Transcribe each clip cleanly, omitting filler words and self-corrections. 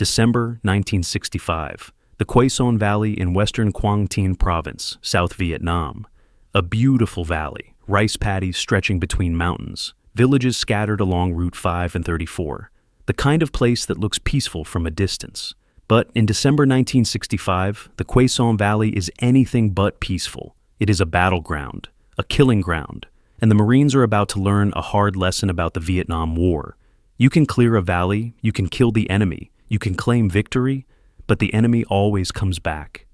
December 1965. The Quai Son Valley in western Quang Tinh Province, South Vietnam. A beautiful valley, rice paddies stretching between mountains, villages scattered along Route 5 and 34. The kind of place that looks peaceful from a distance. But in December 1965, the Quai Son Valley is anything but peaceful. It is a battleground, a killing ground, and the Marines are about to learn a hard lesson about the Vietnam War. You can clear a valley, you can kill the enemy, you can claim victory, but the enemy always comes back.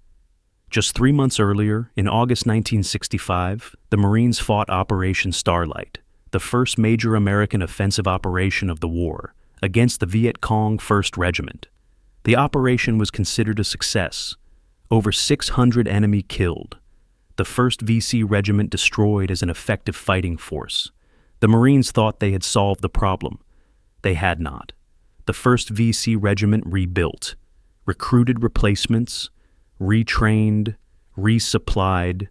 Just 3 months earlier, in August 1965, the Marines fought Operation Starlight, the first major American offensive operation of the war, against the Viet Cong 1st Regiment. The operation was considered a success. Over 600 enemy killed. The 1st VC Regiment destroyed as an effective fighting force. The Marines thought they had solved the problem. They had not. The 1st VC Regiment rebuilt, recruited replacements, retrained, resupplied,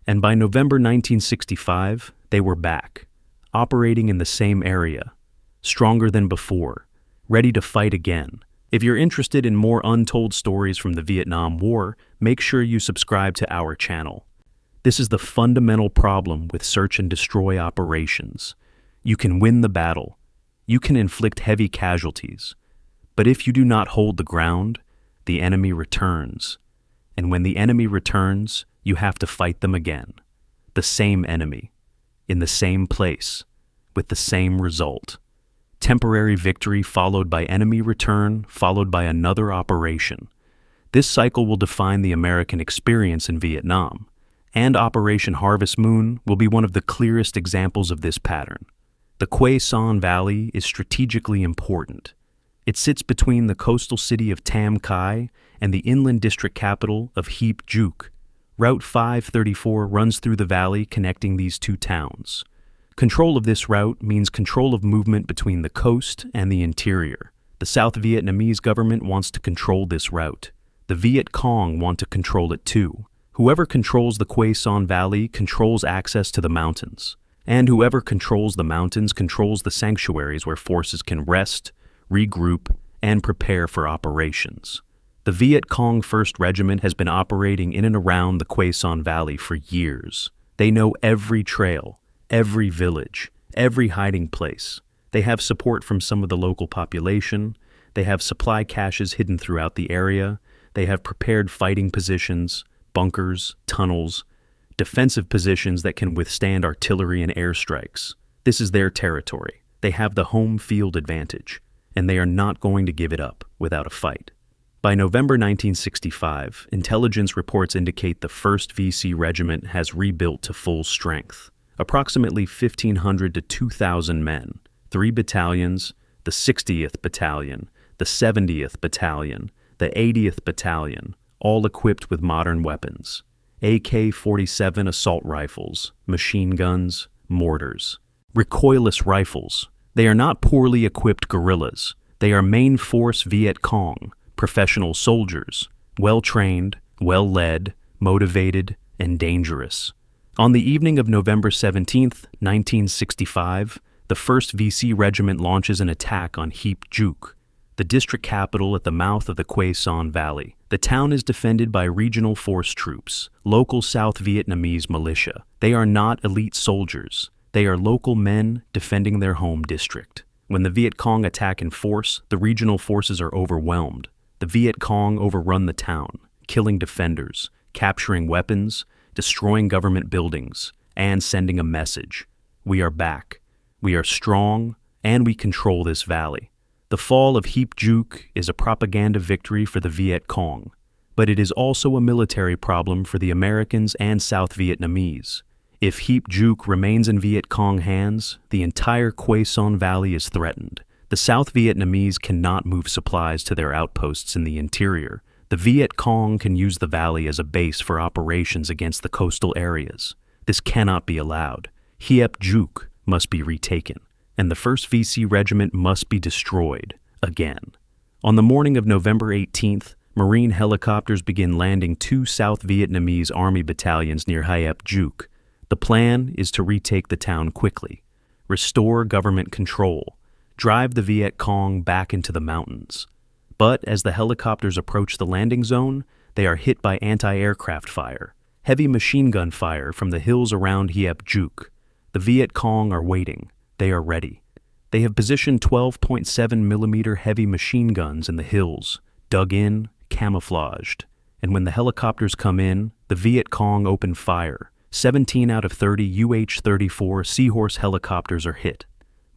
and by November 1965, they were back, operating in the same area, stronger than before, ready to fight again. If you're interested in more untold stories from the Vietnam War, make sure you subscribe to our channel. This is the fundamental problem with search and destroy operations. You can win the battle. You can inflict heavy casualties. But if you do not hold the ground, the enemy returns. And when the enemy returns, you have to fight them again. The same enemy, in the same place, with the same result. Temporary victory followed by enemy return, followed by another operation. This cycle will define the American experience in Vietnam, and Operation Harvest Moon will be one of the clearest examples of this pattern. The Quai Son Valley is strategically important. It sits between the coastal city of Tam Khai and the inland district capital of Hiep Duc. Route 534 runs through the valley connecting these two towns. Control of this route means control of movement between the coast and the interior. The South Vietnamese government wants to control this route. The Viet Cong want to control it too. Whoever controls the Quai Son Valley controls access to the mountains. And whoever controls the mountains controls the sanctuaries where forces can rest, regroup, and prepare for operations. The Viet Cong 1st Regiment has been operating in and around the Quai Son Valley for years. They know every trail, every village, every hiding place. They have support from some of the local population. They have supply caches hidden throughout the area. They have prepared fighting positions, bunkers, tunnels, defensive positions that can withstand artillery and airstrikes. This is their territory. They have the home field advantage, and they are not going to give it up without a fight. By November 1965, intelligence reports indicate the 1st VC Regiment has rebuilt to full strength. Approximately 1,500 to 2,000 men, 3 battalions, the 60th Battalion, the 70th Battalion, the 80th Battalion, all equipped with modern weapons. AK-47 assault rifles, machine guns, mortars. Recoilless rifles. They are not poorly equipped guerrillas. They are main force Viet Cong, professional soldiers, well-trained, well-led, motivated, and dangerous. On the evening of November 17, 1965, the 1st VC Regiment launches an attack on Hiep Duc, the district capital at the mouth of the Quai Son Valley. The town is defended by regional force troops, local South Vietnamese militia. They are not elite soldiers. They are local men defending their home district. When the Viet Cong attack in force, the regional forces are overwhelmed. The Viet Cong overrun the town, killing defenders, capturing weapons, destroying government buildings, and sending a message. We are back. We are strong, and we control this valley. The fall of Hiep Duc is a propaganda victory for the Viet Cong, but it is also a military problem for the Americans and South Vietnamese. If Hiep Duc remains in Viet Cong hands, the entire Quai Son Valley is threatened. The South Vietnamese cannot move supplies to their outposts in the interior. The Viet Cong can use the valley as a base for operations against the coastal areas. This cannot be allowed. Hiep Duc must be retaken, and the 1st VC Regiment must be destroyed, again. On the morning of November 18th, Marine helicopters begin landing 2 South Vietnamese Army battalions near Hiep Duc. The plan is to retake the town quickly, restore government control, drive the Viet Cong back into the mountains. But as the helicopters approach the landing zone, they are hit by anti-aircraft fire, heavy machine gun fire from the hills around Hiep Juk. The Viet Cong are waiting. They are ready. They have positioned 12.7mm heavy machine guns in the hills, dug in, camouflaged. And when the helicopters come in, the Viet Cong open fire. 17 out of 30 UH-34 Seahorse helicopters are hit.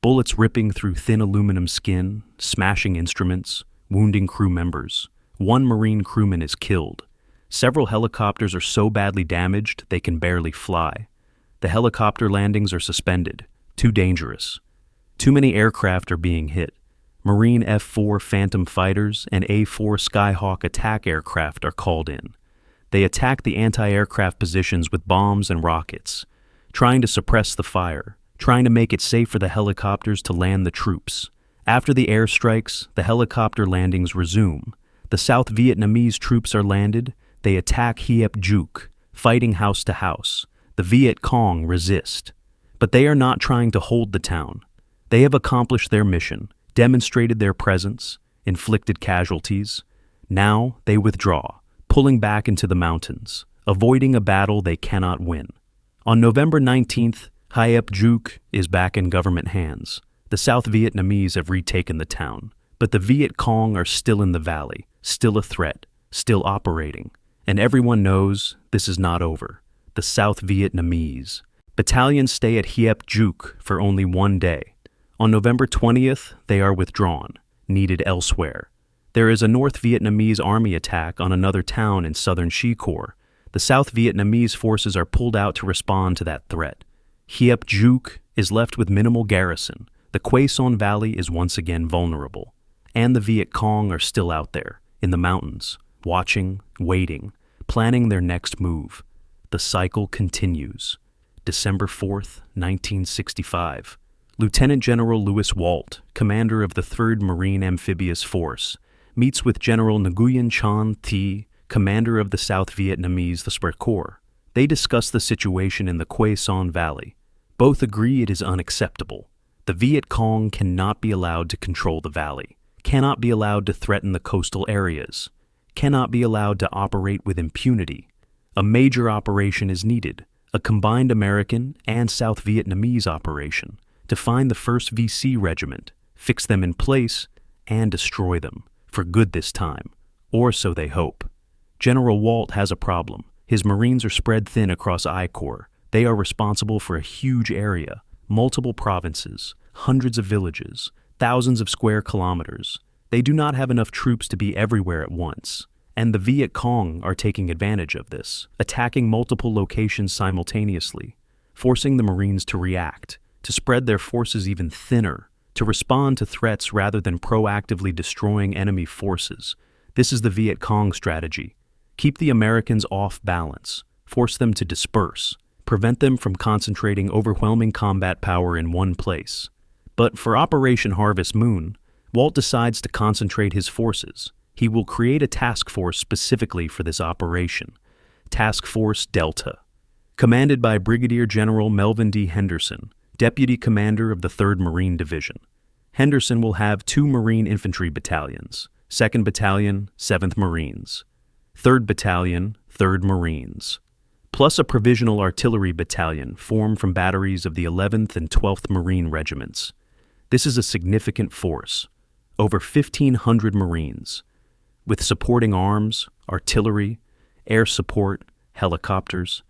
Bullets ripping through thin aluminum skin, smashing instruments, wounding crew members. One Marine crewman is killed. Several helicopters are so badly damaged they can barely fly. The helicopter landings are suspended. Too dangerous. Too many aircraft are being hit. Marine F-4 Phantom fighters and A-4 Skyhawk attack aircraft are called in. They attack the anti-aircraft positions with bombs and rockets, trying to suppress the fire, trying to make it safe for the helicopters to land the troops. After the airstrikes, the helicopter landings resume. The South Vietnamese troops are landed. They attack Hiep Juk, fighting house to house. The Viet Cong resist. But they are not trying to hold the town. They have accomplished their mission, demonstrated their presence, inflicted casualties. Now they withdraw, pulling back into the mountains, avoiding a battle they cannot win. On November 19th, Hiep Juk is back in government hands. The South Vietnamese have retaken the town, but the Viet Cong are still in the valley, still a threat, still operating. And everyone knows this is not over. The South Vietnamese. Battalions stay at Hiep Juk for only one day. On November 20th, they are withdrawn, needed elsewhere. There is a North Vietnamese army attack on another town in southern Chi-Corps. The South Vietnamese forces are pulled out to respond to that threat. Hiep Juk is left with minimal garrison. The Quai Son Valley is once again vulnerable. And the Viet Cong are still out there, in the mountains, watching, waiting, planning their next move. The cycle continues. December 4th, 1965. Lieutenant General Louis Walt, commander of the 3rd Marine Amphibious Force, meets with General Nguyen Chan Thi, commander of the South Vietnamese the Corps. They discuss the situation in the Quai Son Valley. Both agree it is unacceptable. The Viet Cong cannot be allowed to control the valley, cannot be allowed to threaten the coastal areas, cannot be allowed to operate with impunity. A major operation is needed, a combined American and South Vietnamese operation, to find the 1st VC Regiment, fix them in place, and destroy them, for good this time, or so they hope. General Walt has a problem. His Marines are spread thin across I-Corps. They are responsible for a huge area, multiple provinces, hundreds of villages, thousands of square kilometers. They do not have enough troops to be everywhere at once. And the Viet Cong are taking advantage of this, attacking multiple locations simultaneously, forcing the Marines to react, to spread their forces even thinner, to respond to threats rather than proactively destroying enemy forces. This is the Viet Cong strategy. Keep the Americans off balance, force them to disperse, prevent them from concentrating overwhelming combat power in one place. But for Operation Harvest Moon, Walt decides to concentrate his forces. He will create a task force specifically for this operation, Task Force Delta. Commanded by Brigadier General Melvin D. Henderson, Deputy Commander of the 3rd Marine Division. Henderson will have 2 Marine Infantry Battalions, 2nd Battalion, 7th Marines, 3rd Battalion, 3rd Marines, plus a Provisional Artillery Battalion formed from batteries of the 11th and 12th Marine Regiments. This is a significant force, over 1,500 Marines, with supporting arms, artillery, air support, helicopters,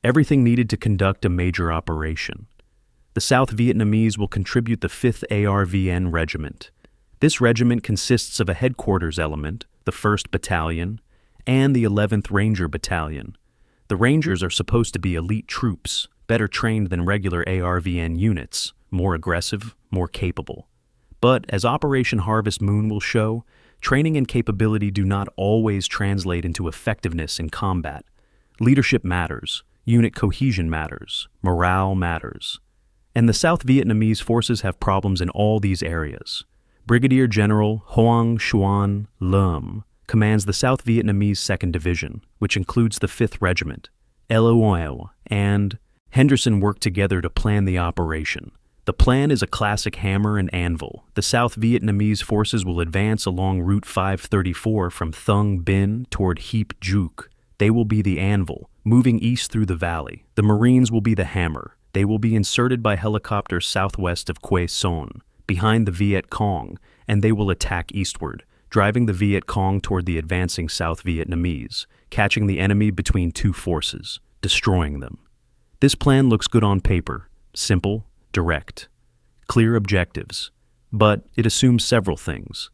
everything needed to conduct a major operation. The South Vietnamese will contribute the 5th ARVN Regiment. This regiment consists of a headquarters element, the 1st Battalion, and the 11th Ranger Battalion. The Rangers are supposed to be elite troops, better trained than regular ARVN units, more aggressive, more capable. But, as Operation Harvest Moon will show, training and capability do not always translate into effectiveness in combat. Leadership matters, unit cohesion matters, morale matters. And the South Vietnamese forces have problems in all these areas. Brigadier General Hoang Xuan Lum commands the South Vietnamese 2nd Division, which includes the 5th Regiment. LOL and Henderson work together to plan the operation. The plan is a classic hammer and anvil. The South Vietnamese forces will advance along Route 534 from Thung Binh toward Heap Juk. They will be the anvil, moving east through the valley. The Marines will be the hammer. They will be inserted by helicopters southwest of Quai Son, behind the Viet Cong, and they will attack eastward, driving the Viet Cong toward the advancing South Vietnamese, catching the enemy between two forces, destroying them. This plan looks good on paper, simple, direct, clear objectives, but it assumes several things.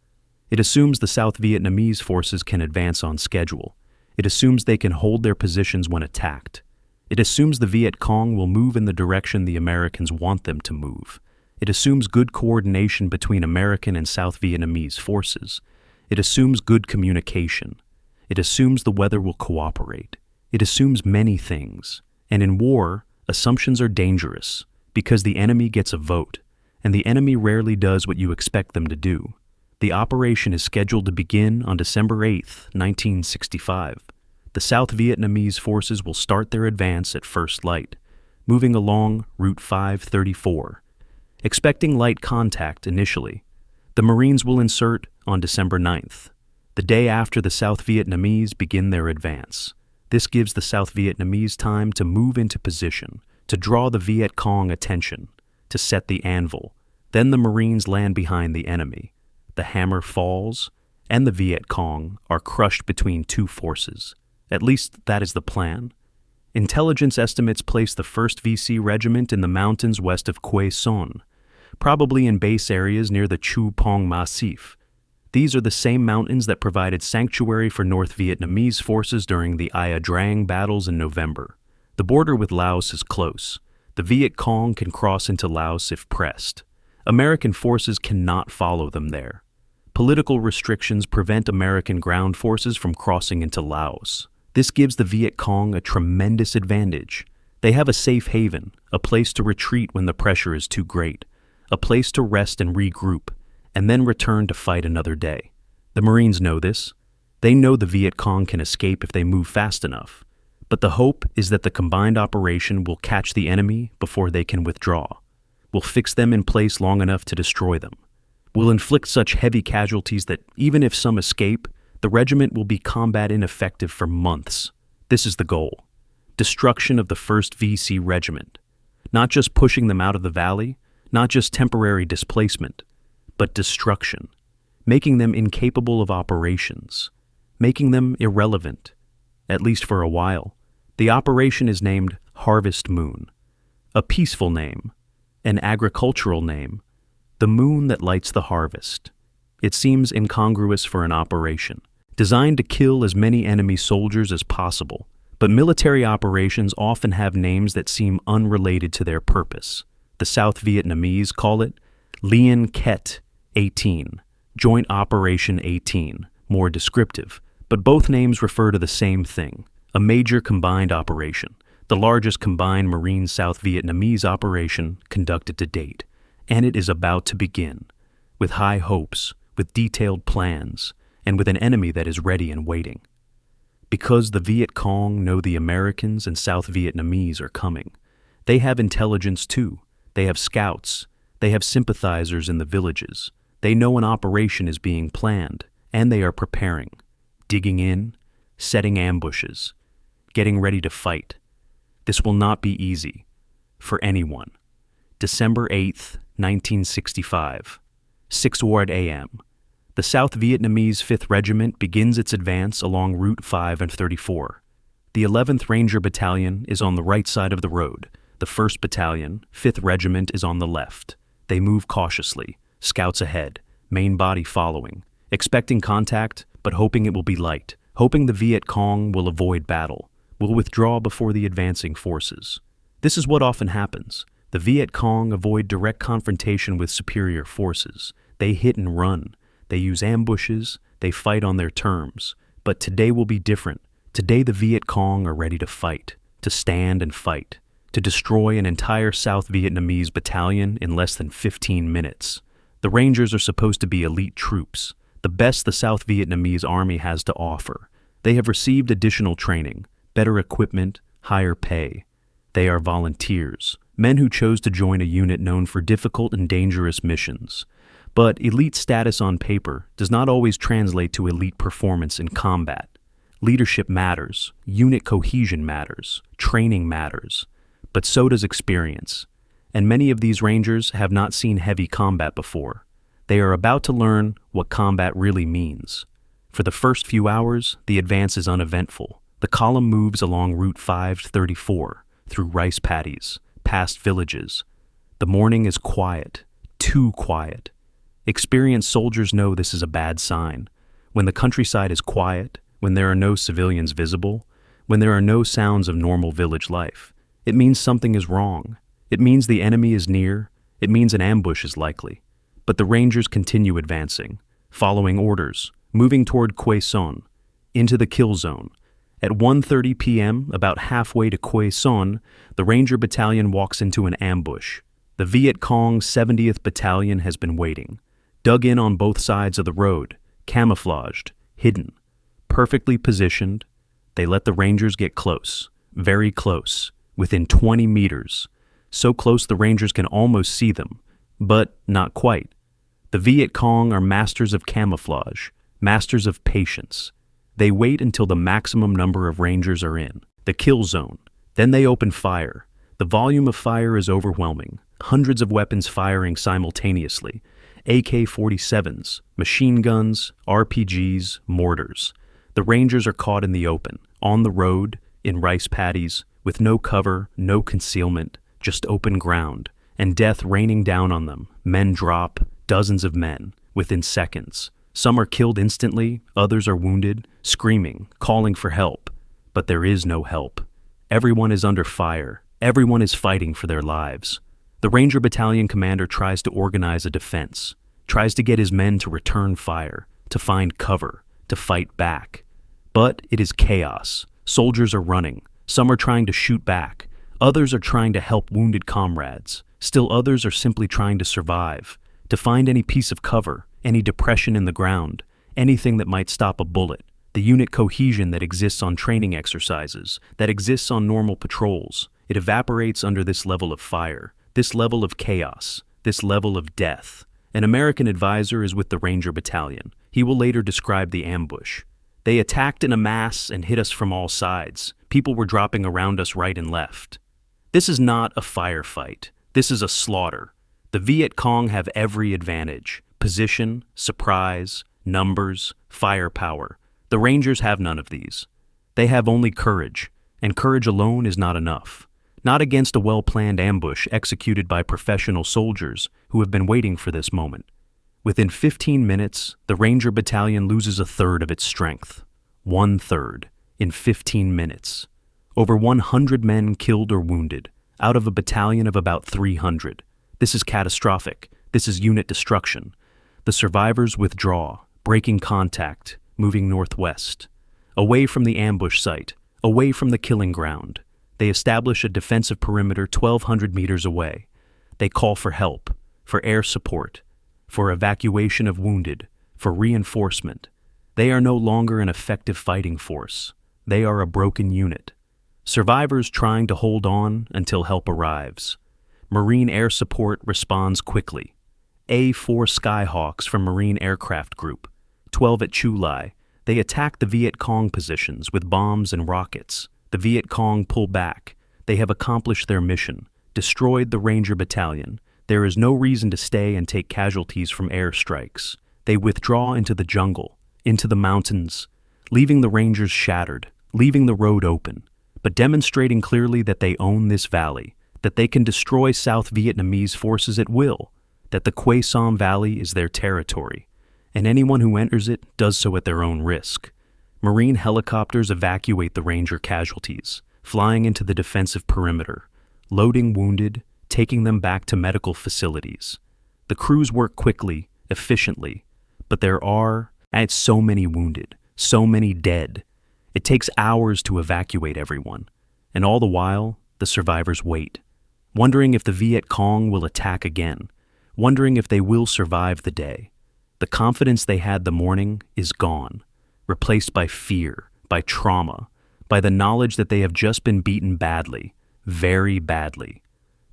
It assumes the South Vietnamese forces can advance on schedule. It assumes they can hold their positions when attacked. It assumes the Viet Cong will move in the direction the Americans want them to move. It assumes good coordination between American and South Vietnamese forces. It assumes good communication. It assumes the weather will cooperate. It assumes many things. And in war, assumptions are dangerous, because the enemy gets a vote, and the enemy rarely does what you expect them to do. The operation is scheduled to begin on December 8, 1965. The South Vietnamese forces will start their advance at first light, moving along Route 534, expecting light contact initially. The Marines will insert on December 9th, the day after the South Vietnamese begin their advance. This gives the South Vietnamese time to move into position, to draw the Viet Cong attention, to set the anvil. Then the Marines land behind the enemy. The hammer falls, and the Viet Cong are crushed between two forces. At least that is the plan. Intelligence estimates place the 1st VC Regiment in the mountains west of Quai Son, probably in base areas near the Chu Pong Massif. These are the same mountains that provided sanctuary for North Vietnamese forces during the Ia Drang battles in November. The border with Laos is close. The Viet Cong can cross into Laos if pressed. American forces cannot follow them there. Political restrictions prevent American ground forces from crossing into Laos. This gives the Viet Cong a tremendous advantage. They have a safe haven, a place to retreat when the pressure is too great, a place to rest and regroup, and then return to fight another day. The Marines know this. They know the Viet Cong can escape if they move fast enough. But the hope is that the combined operation will catch the enemy before they can withdraw, will fix them in place long enough to destroy them, will inflict such heavy casualties that even if some escape, the regiment will be combat ineffective for months. This is the goal. Destruction of the 1st VC Regiment. Not just pushing them out of the valley, not just temporary displacement, but destruction, making them incapable of operations, making them irrelevant, at least for a while. The operation is named Harvest Moon, a peaceful name, an agricultural name, the moon that lights the harvest. It seems incongruous for an operation, designed to kill as many enemy soldiers as possible, but military operations often have names that seem unrelated to their purpose. The South Vietnamese call it Lien Ket 18, Joint Operation 18, more descriptive, but both names refer to the same thing, a major combined operation, the largest combined Marine South Vietnamese operation conducted to date, and it is about to begin, with high hopes, with detailed plans, and with an enemy that is ready and waiting. Because the Viet Cong know the Americans and South Vietnamese are coming, they have intelligence too. They have scouts. They have sympathizers in the villages. They know an operation is being planned, and they are preparing, digging in, setting ambushes, getting ready to fight. This will not be easy for anyone. December 8th, 1965, 6:00 a.m. The South Vietnamese 5th Regiment begins its advance along Route 5 and 34. The 11th Ranger Battalion is on the right side of the road. The 1st Battalion, 5th Regiment, is on the left. They move cautiously, scouts ahead, main body following, expecting contact, but hoping it will be light, hoping the Viet Cong will avoid battle, will withdraw before the advancing forces. This is what often happens. The Viet Cong avoid direct confrontation with superior forces. They hit and run. They use ambushes. They fight on their terms. But today will be different. Today the Viet Cong are ready to fight, to stand and fight, to destroy an entire South Vietnamese battalion in less than 15 minutes. The Rangers are supposed to be elite troops, the best the South Vietnamese army has to offer. They have received additional training, better equipment, higher pay. They are volunteers, men who chose to join a unit known for difficult and dangerous missions. But elite status on paper does not always translate to elite performance in combat. Leadership matters, unit cohesion matters, training matters, but so does experience. And many of these Rangers have not seen heavy combat before. They are about to learn what combat really means. For the first few hours, the advance is uneventful. The column moves along Route 534, through rice paddies, past villages. The morning is quiet, too quiet. Experienced soldiers know this is a bad sign. When the countryside is quiet, when there are no civilians visible, when there are no sounds of normal village life, it means something is wrong. It means the enemy is near. It means an ambush is likely. But the Rangers continue advancing, following orders, moving toward Quai Son, into the kill zone. At 1:30 p.m., about halfway to Quai Son, the Ranger Battalion walks into an ambush. The Viet Cong 70th Battalion has been waiting, dug in on both sides of the road, camouflaged, hidden, perfectly positioned. They let the Rangers get close, very close, within 20 meters, so close the Rangers can almost see them, but not quite. The Viet Cong are masters of camouflage, masters of patience. They wait until the maximum number of Rangers are in the kill zone. Then they open fire. The volume of fire is overwhelming. Hundreds of weapons firing simultaneously. AK-47s, machine guns, RPGs, mortars. The Rangers are caught in the open, on the road, in rice paddies, with no cover, no concealment, just open ground, and death raining down on them. Men drop, dozens of men, within seconds. Some are killed instantly, others are wounded, screaming, calling for help. But there is no help. Everyone is under fire. Everyone is fighting for their lives. The Ranger Battalion commander tries to organize a defense, tries to get his men to return fire, to find cover, to fight back. But it is chaos. Soldiers are running. Some are trying to shoot back. Others are trying to help wounded comrades. Still others are simply trying to survive, to find any piece of cover, any depression in the ground, anything that might stop a bullet. The unit cohesion that exists on training exercises, that exists on normal patrols, it evaporates under this level of fire, this level of chaos, this level of death. An American advisor is with the Ranger Battalion. He will later describe the ambush. They attacked in a mass and hit us from all sides. People were dropping around us right and left. This is not a firefight. This is a slaughter. The Viet Cong have every advantage. Position, surprise, numbers, firepower. The Rangers have none of these. They have only courage, and courage alone is not enough. Not against a well-planned ambush executed by professional soldiers who have been waiting for this moment. Within 15 minutes, the Ranger Battalion loses a third of its strength. 1/3 in 15 minutes. Over 100 men killed or wounded, out of a battalion of about 300. This is catastrophic. This is unit destruction. The survivors withdraw, breaking contact, moving northwest. Away from the ambush site, away from the killing ground. They establish a defensive perimeter 1,200 meters away. They call for help, for air support, for evacuation of wounded, for reinforcement. They are no longer an effective fighting force. They are a broken unit. Survivors trying to hold on until help arrives. Marine Air Support responds quickly. A-4 Skyhawks from Marine Aircraft Group, 12 at Chu Lai. They attack the Viet Cong positions with bombs and rockets. The Viet Cong pull back. They have accomplished their mission, destroyed the Ranger Battalion. There is no reason to stay and take casualties from airstrikes. They withdraw into the jungle, into the mountains, leaving the Rangers shattered, leaving the road open, but demonstrating clearly that they own this valley, that they can destroy South Vietnamese forces at will, that the Quai Son Valley is their territory, and anyone who enters it does so at their own risk. Marine helicopters evacuate the Ranger casualties, flying into the defensive perimeter, loading wounded, taking them back to medical facilities. The crews work quickly, efficiently, but there are so many wounded, so many dead. It takes hours to evacuate everyone, and all the while, the survivors wait, wondering if the Viet Cong will attack again, wondering if they will survive the day. The confidence they had the morning is gone, replaced by fear, by trauma, by the knowledge that they have just been beaten badly, very badly.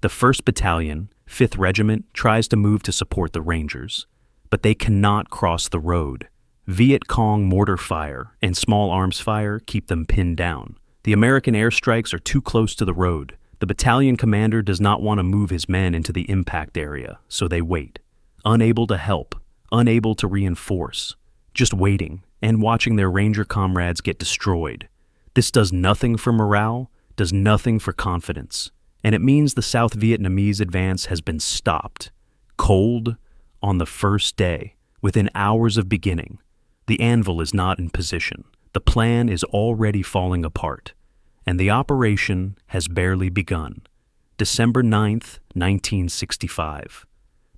The 1st Battalion, 5th Regiment, tries to move to support the Rangers, but they cannot cross the road. Viet Cong mortar fire and small arms fire keep them pinned down. The American airstrikes are too close to the road. The battalion commander does not want to move his men into the impact area, so they wait. Unable to help, unable to reinforce, just waiting and watching their Ranger comrades get destroyed. This does nothing for morale, does nothing for confidence, and it means the South Vietnamese advance has been stopped. Cold, on the first day, within hours of beginning. The anvil is not in position. The plan is already falling apart, and the operation has barely begun. December 9th, 1965.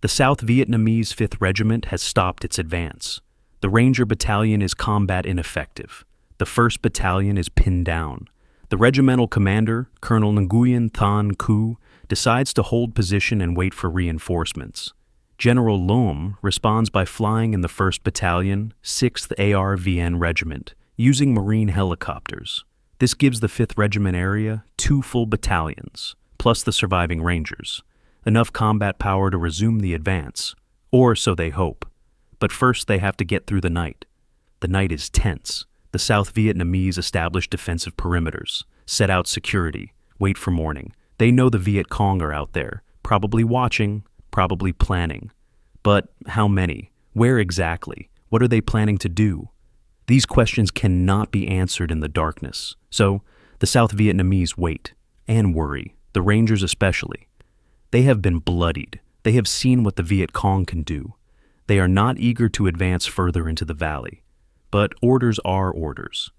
The South Vietnamese 5th Regiment has stopped its advance. The Ranger Battalion is combat ineffective. The 1st Battalion is pinned down. The regimental commander, Colonel Nguyen Thanh Cu, decides to hold position and wait for reinforcements. General Lom responds by flying in the 1st Battalion, 6th ARVN Regiment, using Marine helicopters. This gives the 5th Regiment area 2 full battalions, plus the surviving Rangers, enough combat power to resume the advance, or so they hope. But first they have to get through the night. The night is tense. The South Vietnamese establish defensive perimeters, set out security, wait for morning. They know the Viet Cong are out there, probably watching, probably planning. But how many? Where exactly? What are they planning to do? These questions cannot be answered in the darkness. So, the South Vietnamese wait and worry, the Rangers especially. They have been bloodied. They have seen what the Viet Cong can do. They are not eager to advance further into the valley. But orders are orders.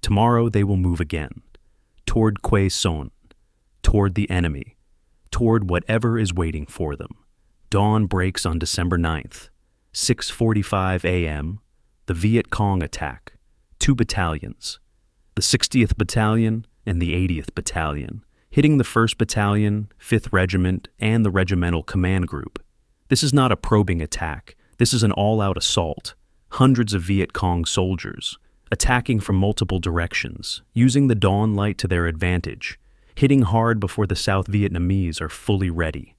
Tomorrow they will move again. Toward Quai Son. Toward the enemy. Toward whatever is waiting for them. Dawn breaks on December 9th. 6:45 a.m. The Viet Cong attack. 2 battalions. The 60th Battalion and the 80th Battalion, hitting the 1st Battalion, 5th Regiment, and the regimental command group. This is not a probing attack. This is an all-out assault. Hundreds of Viet Cong soldiers, attacking from multiple directions, using the dawn light to their advantage, hitting hard before the South Vietnamese are fully ready,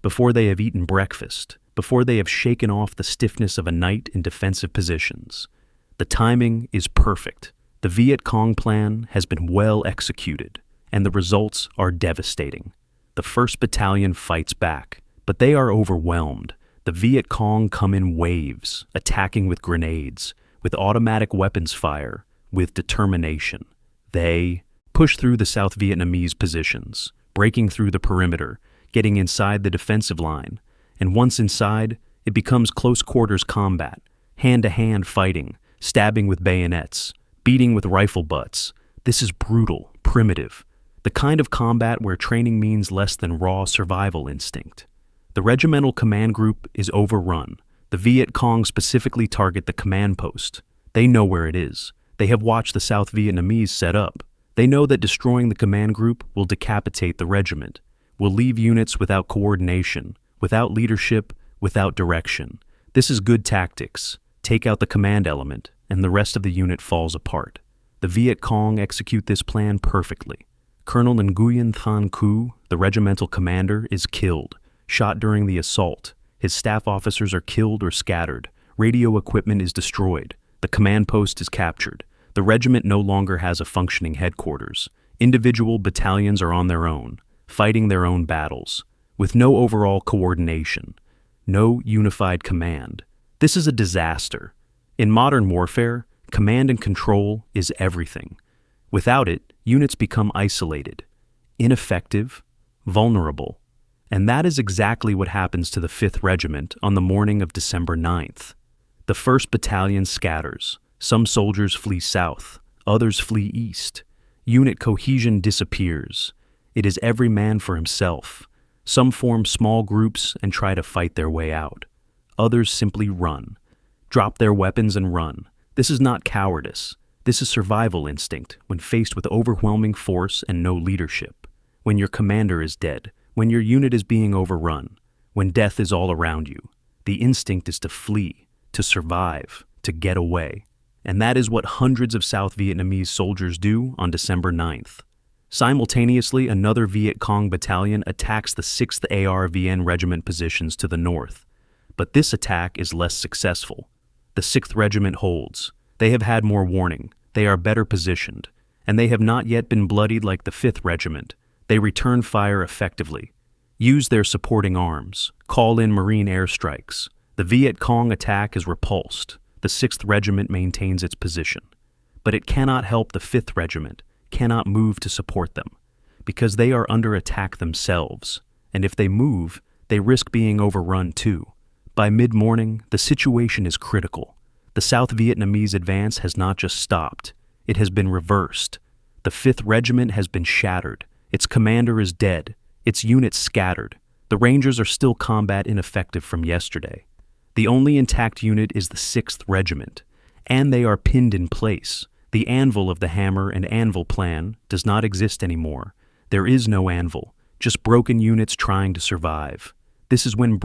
before they have eaten breakfast, before they have shaken off the stiffness of a night in defensive positions. The timing is perfect. The Viet Cong plan has been well executed, and the results are devastating. The 1st Battalion fights back, but they are overwhelmed. The Viet Cong come in waves, attacking with grenades, with automatic weapons fire, with determination. They push through the South Vietnamese positions, breaking through the perimeter, getting inside the defensive line, and once inside, it becomes close-quarters combat, hand-to-hand fighting, stabbing with bayonets, beating with rifle butts. This is brutal, primitive, the kind of combat where training means less than raw survival instinct. The regimental command group is overrun. The Viet Cong specifically target the command post. They know where it is. They have watched the South Vietnamese set up. They know that destroying the command group will decapitate the regiment, will leave units without coordination, without leadership, without direction. This is good tactics. Take out the command element, and the rest of the unit falls apart. The Viet Cong execute this plan perfectly. Colonel Nguyen Thanh Cu, the regimental commander, is killed, shot during the assault. His staff officers are killed or scattered. Radio equipment is destroyed. The command post is captured. The regiment no longer has a functioning headquarters. Individual battalions are on their own, fighting their own battles, with no overall coordination, no unified command. This is a disaster. In modern warfare, command and control is everything. Without it, units become isolated, ineffective, vulnerable. And that is exactly what happens to the 5th Regiment on the morning of December 9th. The 1st Battalion scatters. Some soldiers flee south, others flee east. Unit cohesion disappears. It is every man for himself. Some form small groups and try to fight their way out. Others simply run, drop their weapons and run. This is not cowardice. This is survival instinct when faced with overwhelming force and no leadership. When your commander is dead, when your unit is being overrun, when death is all around you, the instinct is to flee, to survive, to get away. And that is what hundreds of South Vietnamese soldiers do on December 9th. Simultaneously, another Viet Cong battalion attacks the 6th ARVN Regiment positions to the north. But this attack is less successful. The 6th Regiment holds. They have had more warning. They are better positioned. And they have not yet been bloodied like the 5th Regiment. They return fire effectively. Use their supporting arms. Call in Marine airstrikes. The Viet Cong attack is repulsed. The 6th Regiment maintains its position. But it cannot help the 5th Regiment, cannot move to support them, because they are under attack themselves, and if they move, they risk being overrun too. By mid-morning, the situation is critical. The South Vietnamese advance has not just stopped, it has been reversed. The 5th Regiment has been shattered, its commander is dead, its units scattered. The Rangers are still combat ineffective from yesterday. The only intact unit is the 6th Regiment, and they are pinned in place. The anvil of the hammer and anvil plan does not exist anymore. There is no anvil, just broken units trying to survive. This is when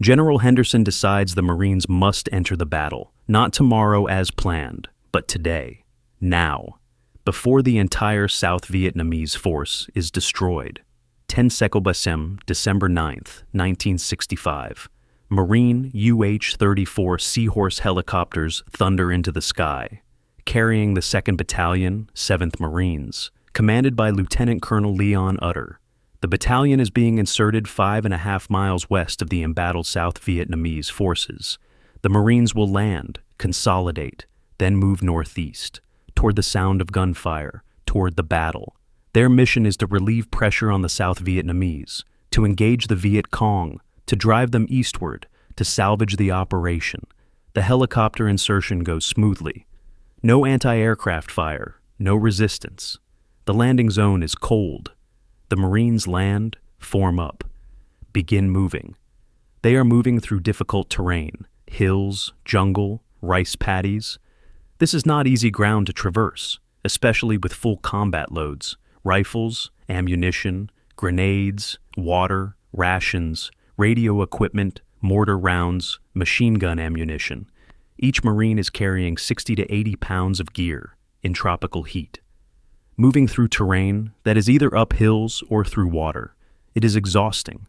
General Henderson decides the Marines must enter the battle, not tomorrow as planned, but today, now, before the entire South Vietnamese force is destroyed. 10 Sekobasem, December 9th, 1965. Marine UH-34 Seahorse helicopters thunder into the sky, carrying the 2nd Battalion, 7th Marines, commanded by Lieutenant Colonel Leon Utter. The battalion is being inserted 5.5 miles west of the embattled South Vietnamese forces. The Marines will land, consolidate, then move northeast, toward the sound of gunfire, toward the battle. Their mission is to relieve pressure on the South Vietnamese, to engage the Viet Cong, to drive them eastward, to salvage the operation. The helicopter insertion goes smoothly. No anti-aircraft fire, no resistance. The landing zone is cold. The Marines land, form up, begin moving. They are moving through difficult terrain, hills, jungle, rice paddies. This is not easy ground to traverse, especially with full combat loads, rifles, ammunition, grenades, water, rations, radio equipment, mortar rounds, machine gun ammunition. Each Marine is carrying 60 to 80 pounds of gear in tropical heat. Moving through terrain that is either up hills or through water, it is exhausting,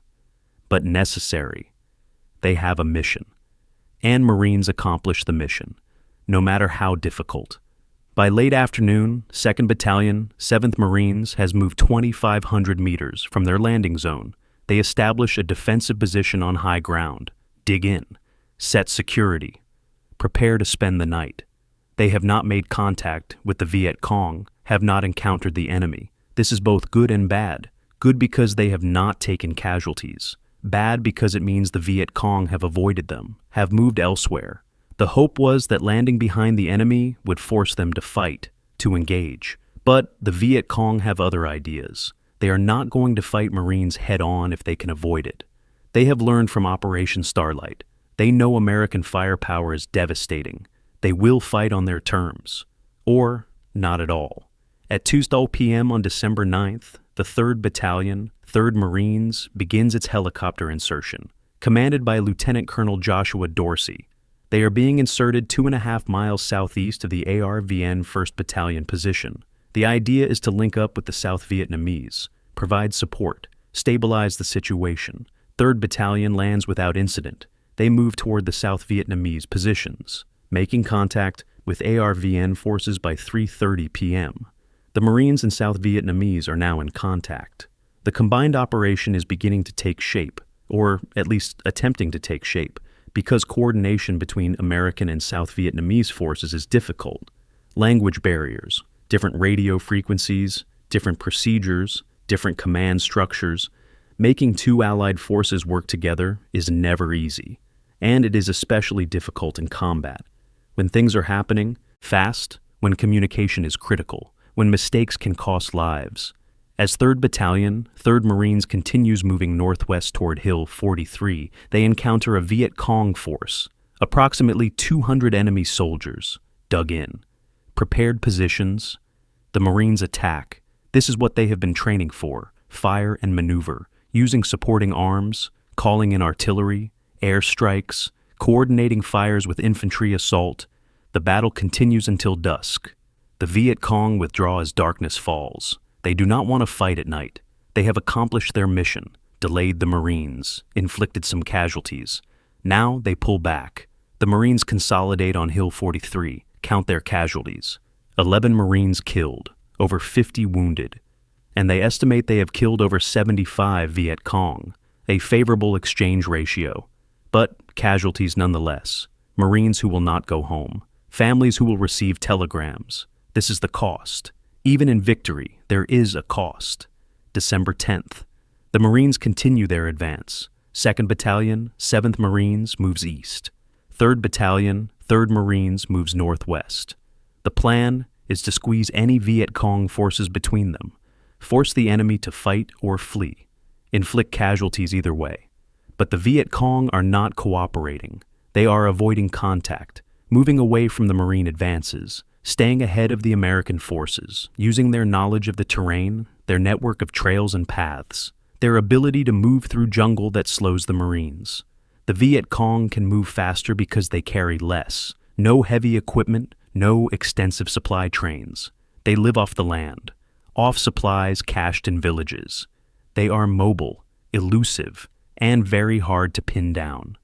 but necessary. They have a mission, and Marines accomplish the mission, no matter how difficult. By late afternoon, 2nd Battalion, 7th Marines has moved 2,500 meters from their landing zone. They establish a defensive position on high ground, dig in, set security, prepare to spend the night. They have not made contact with the Viet Cong, have not encountered the enemy. This is both good and bad. Good because they have not taken casualties. Bad because it means the Viet Cong have avoided them, have moved elsewhere. The hope was that landing behind the enemy would force them to fight, to engage. But the Viet Cong have other ideas. They are not going to fight Marines head-on if they can avoid it. They have learned from Operation Starlight. They know American firepower is devastating. They will fight on their terms. Or not at all. At 2:00 p.m. on December 9th, the 3rd Battalion, 3rd Marines, begins its helicopter insertion, commanded by Lieutenant Colonel Joshua Dorsey. They are being inserted 2.5 miles southeast of the ARVN 1st Battalion position. The idea is to link up with the South Vietnamese, provide support, stabilize the situation. 3rd Battalion lands without incident. They move toward the South Vietnamese positions, making contact with ARVN forces by 3:30 p.m. The Marines and South Vietnamese are now in contact. The combined operation is beginning to take shape, or at least attempting to take shape, because coordination between American and South Vietnamese forces is difficult. Language barriers, different radio frequencies, different procedures, different command structures. Making two allied forces work together is never easy, and it is especially difficult in combat. When things are happening fast, when communication is critical, when mistakes can cost lives. As 3rd Battalion, 3rd Marines continues moving northwest toward Hill 43, they encounter a Viet Cong force, approximately 200 enemy soldiers, dug in. Prepared positions. The Marines attack. This is what they have been training for, fire and maneuver, using supporting arms, calling in artillery, airstrikes, coordinating fires with infantry assault. The battle continues until dusk. The Viet Cong withdraw as darkness falls. They do not want to fight at night. They have accomplished their mission, delayed the Marines, inflicted some casualties. Now they pull back. The Marines consolidate on Hill 43, count their casualties. 11 Marines killed, over 50 wounded. And they estimate they have killed over 75 Viet Cong, a favorable exchange ratio. But casualties nonetheless. Marines who will not go home. Families who will receive telegrams. This is the cost. Even in victory, there is a cost. December 10th. The Marines continue their advance. 2nd Battalion, 7th Marines moves east. 3rd Battalion, 3rd Marines moves northwest. The plan is to squeeze any Viet Cong forces between them, force the enemy to fight or flee, inflict casualties either way. But the Viet Cong are not cooperating. They are avoiding contact, moving away from the Marine advances, staying ahead of the American forces, using their knowledge of the terrain, their network of trails and paths, their ability to move through jungle that slows the Marines. The Viet Cong can move faster because they carry less. No heavy equipment, no extensive supply trains. They live off the land, off supplies cached in villages. They are mobile, elusive, and very hard to pin down.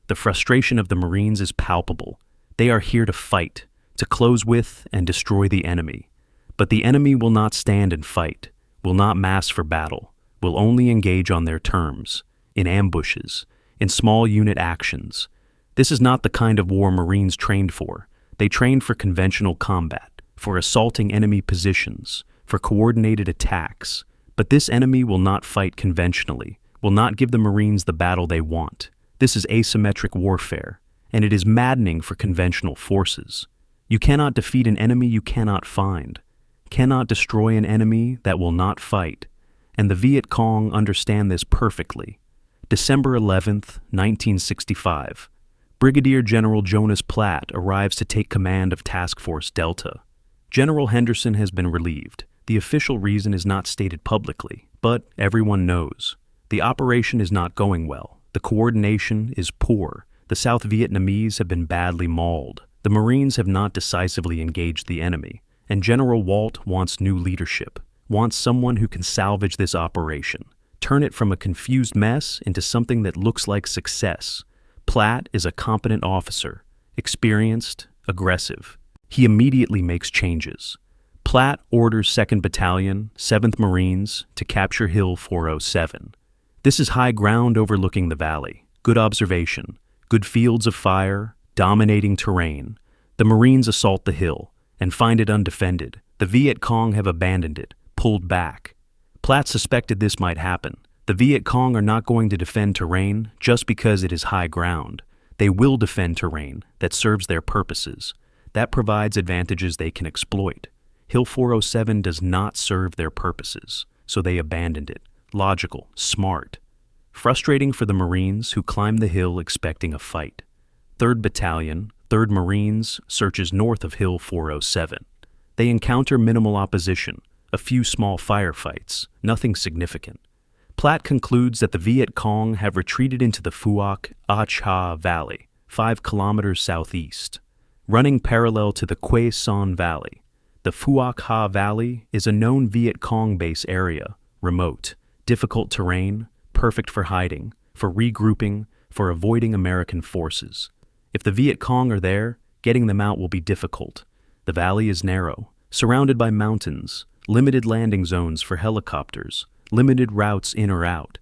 The frustration of the Marines is palpable. They are here to fight, to close with and destroy the enemy. But the enemy will not stand and fight, will not mass for battle, will only engage on their terms, in ambushes, in small unit actions. This is not the kind of war Marines trained for. They trained for conventional combat, for assaulting enemy positions, for coordinated attacks. But this enemy will not fight conventionally, will not give the Marines the battle they want. This is asymmetric warfare, and it is maddening for conventional forces. You cannot defeat an enemy you cannot find, cannot destroy an enemy that will not fight, and the Viet Cong understand this perfectly. December 11th, 1965. Brigadier General Jonas Platt arrives to take command of Task Force Delta. General Henderson has been relieved. The official reason is not stated publicly, but everyone knows. The operation is not going well. The coordination is poor. The South Vietnamese have been badly mauled. The Marines have not decisively engaged the enemy, and General Walt wants new leadership, wants someone who can salvage this operation, turn it from a confused mess into something that looks like success. Platt is a competent officer, experienced, aggressive. He immediately makes changes. Platt orders 2nd Battalion, 7th Marines to capture Hill 407. This is high ground overlooking the valley. Good observation, good fields of fire, dominating terrain. The Marines assault the hill and find it undefended. The Viet Cong have abandoned it, pulled back. Platt suspected this might happen. The Viet Cong are not going to defend terrain just because it is high ground. They will defend terrain that serves their purposes. That provides advantages they can exploit. Hill 407 does not serve their purposes, so they abandoned it. Logical, smart. Frustrating for the Marines who climb the hill expecting a fight. 3rd Battalion, 3rd Marines searches north of Hill 407. They encounter minimal opposition, a few small firefights, nothing significant. Platt concludes that the Viet Cong have retreated into the Phuoc Ach Ha Valley, 5 kilometers southeast, running parallel to the Quai Son Valley. The Phuoc Ha Valley is a known Viet Cong base area, remote, difficult terrain, perfect for hiding, for regrouping, for avoiding American forces. If the Viet Cong are there, getting them out will be difficult. The valley is narrow, surrounded by mountains, limited landing zones for helicopters, limited routes in or out.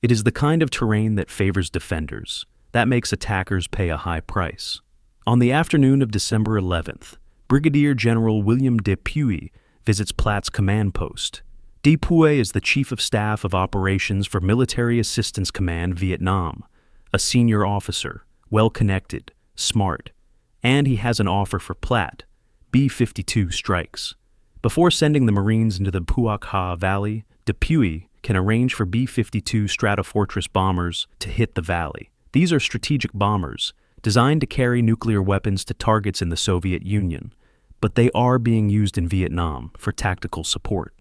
It is the kind of terrain that favors defenders. That makes attackers pay a high price. On the afternoon of December 11th, Brigadier General William Dupuy visits Platt's command post. Dupuy is the Chief of Staff of Operations for Military Assistance Command Vietnam, a senior officer, well-connected, smart, and he has an offer for Platt, B-52 strikes. Before sending the Marines into the Phuoc Ha Valley, Dupuy can arrange for B-52 Stratofortress bombers to hit the valley. These are strategic bombers, designed to carry nuclear weapons to targets in the Soviet Union, but they are being used in Vietnam for tactical support,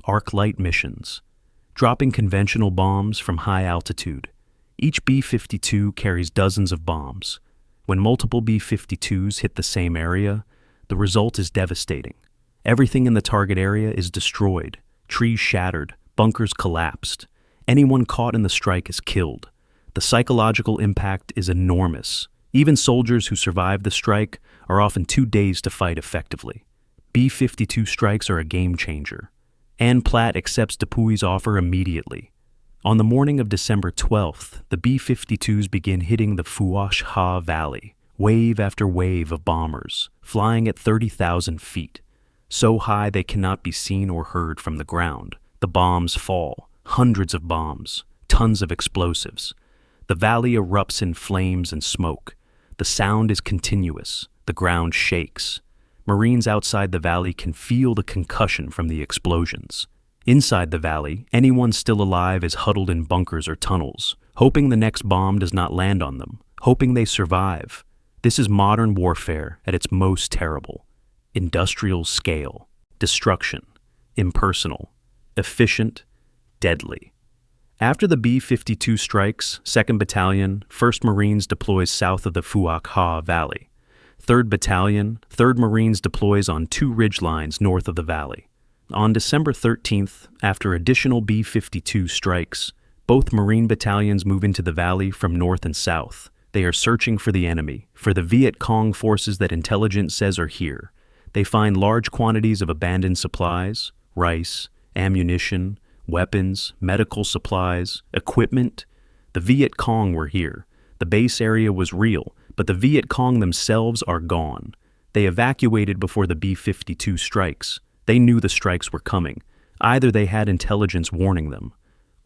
arc-light missions, dropping conventional bombs from high altitude. Each B-52 carries dozens of bombs. When multiple B-52s hit the same area, the result is devastating. Everything in the target area is destroyed. trees shattered, bunkers collapsed. Anyone caught in the strike is killed. The psychological impact is enormous. Even soldiers who survive the strike are often too dazed to fight effectively. B-52 strikes are a game changer. Ann Platt accepts Dupuy's offer immediately. On the morning of December 12th, the B-52s begin hitting the Phuoc Ha Valley, wave after wave of bombers, flying at 30,000 feet. So high they cannot be seen or heard from the ground. The bombs fall, hundreds of bombs, tons of explosives. The valley erupts in flames and smoke. The sound is continuous. The ground shakes. Marines outside the valley can feel the concussion from the explosions. Inside the valley, anyone still alive is huddled in bunkers or tunnels, hoping the next bomb does not land on them, hoping they survive. This is modern warfare at its most terrible. Industrial scale, destruction, impersonal, efficient, deadly. After the B-52 strikes, 2nd Battalion, 1st Marines deploys south of the Phuoc Ha Valley. 3rd Battalion, 3rd Marines deploys on 2 ridge lines north of the valley. On December 13th, after additional B-52 strikes, both Marine battalions move into the valley from north and south. They are searching for the enemy, for the Viet Cong forces that intelligence says are here. They find large quantities of abandoned supplies, rice, ammunition, weapons, medical supplies, equipment. The Viet Cong were here. The base area was real, but the Viet Cong themselves are gone. They evacuated before the B-52 strikes. They knew the strikes were coming. Either they had intelligence warning them,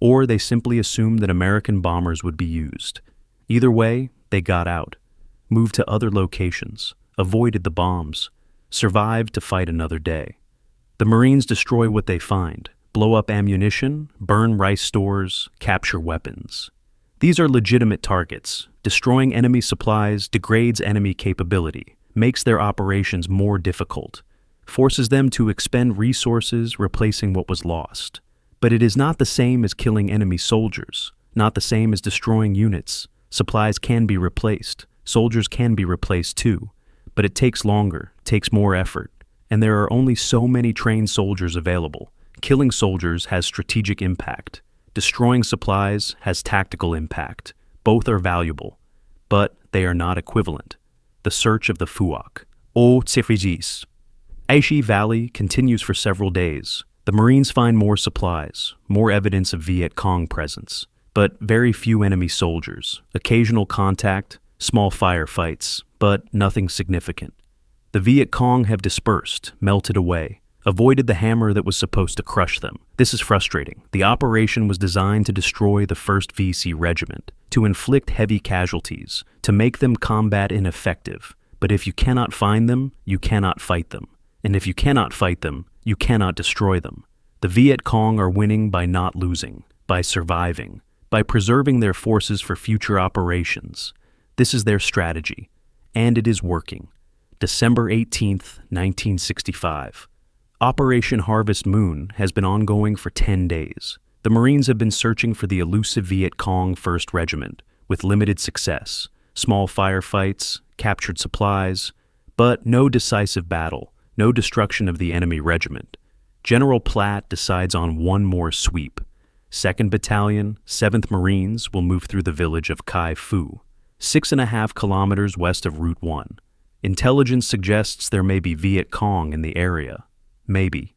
or they simply assumed that American bombers would be used. Either way, they got out, moved to other locations, avoided the bombs, survived to fight another day. The Marines destroy what they find, blow up ammunition, burn rice stores, capture weapons. These are legitimate targets. Destroying enemy supplies degrades enemy capability, makes their operations more difficult, forces them to expend resources replacing what was lost. But it is not the same as killing enemy soldiers, not the same as destroying units. Supplies can be replaced, soldiers can be replaced too, but it takes longer, takes more effort, and there are only so many trained soldiers available. Killing soldiers has strategic impact. Destroying supplies has tactical impact. Both are valuable, but they are not equivalent. The search of the Phuoc, Au Tsifigis. Aichi Valley continues for several days. The Marines find more supplies, more evidence of Viet Cong presence, but very few enemy soldiers. Occasional contact, small firefights, but nothing significant. The Viet Cong have dispersed, melted away, avoided the hammer that was supposed to crush them. This is frustrating. The operation was designed to destroy the 1st VC Regiment, to inflict heavy casualties, to make them combat ineffective. But if you cannot find them, you cannot fight them. And if you cannot fight them, you cannot destroy them. The Viet Cong are winning by not losing, by surviving, by preserving their forces for future operations. This is their strategy, and it is working. December 18th, 1965. Operation Harvest Moon has been ongoing for 10 days. The Marines have been searching for the elusive Viet Cong 1st Regiment, with limited success. Small firefights, captured supplies, but no decisive battle, no destruction of the enemy regiment. General Platt decides on one more sweep. 2nd Battalion, 7th Marines will move through the village of Kai Fu, 6.5 kilometers west of Route 1. Intelligence suggests there may be Viet Cong in the area. Maybe.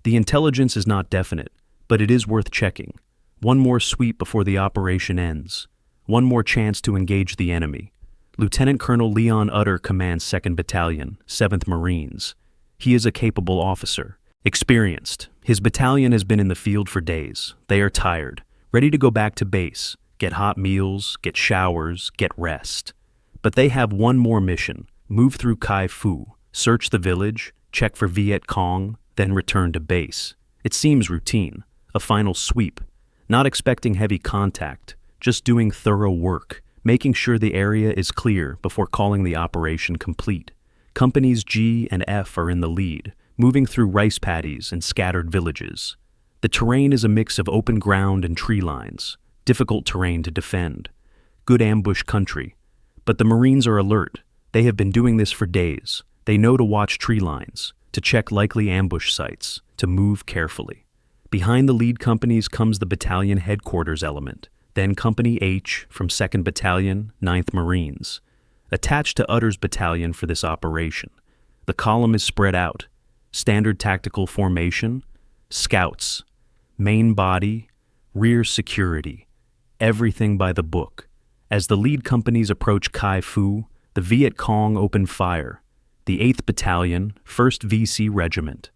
The intelligence is not definite, but it is worth checking. One more sweep before the operation ends. One more chance to engage the enemy. Lieutenant Colonel Leon Utter commands 2nd Battalion, 7th Marines. He is a capable officer, experienced. His battalion has been in the field for days. They are tired, ready to go back to base, get hot meals, get showers, get rest. But they have one more mission: move through Kai Fu, search the village, check for Viet Cong, then return to base. It seems routine, a final sweep, not expecting heavy contact, just doing thorough work, making sure the area is clear before calling the operation complete. Companies G and F are in the lead, moving through rice paddies and scattered villages. The terrain is a mix of open ground and tree lines, difficult terrain to defend, good ambush country. But the Marines are alert. They have been doing this for days. They know to watch tree lines, to check likely ambush sites, to move carefully. Behind the lead companies comes the battalion headquarters element, then Company H from 2nd Battalion, 9th Marines. Attached to Utter's battalion for this operation. The column is spread out. Standard tactical formation, scouts, main body, rear security, everything by the book. As the lead companies approach Kai Fu, the Viet Cong open fire. The 8th Battalion, 1st VC Regiment.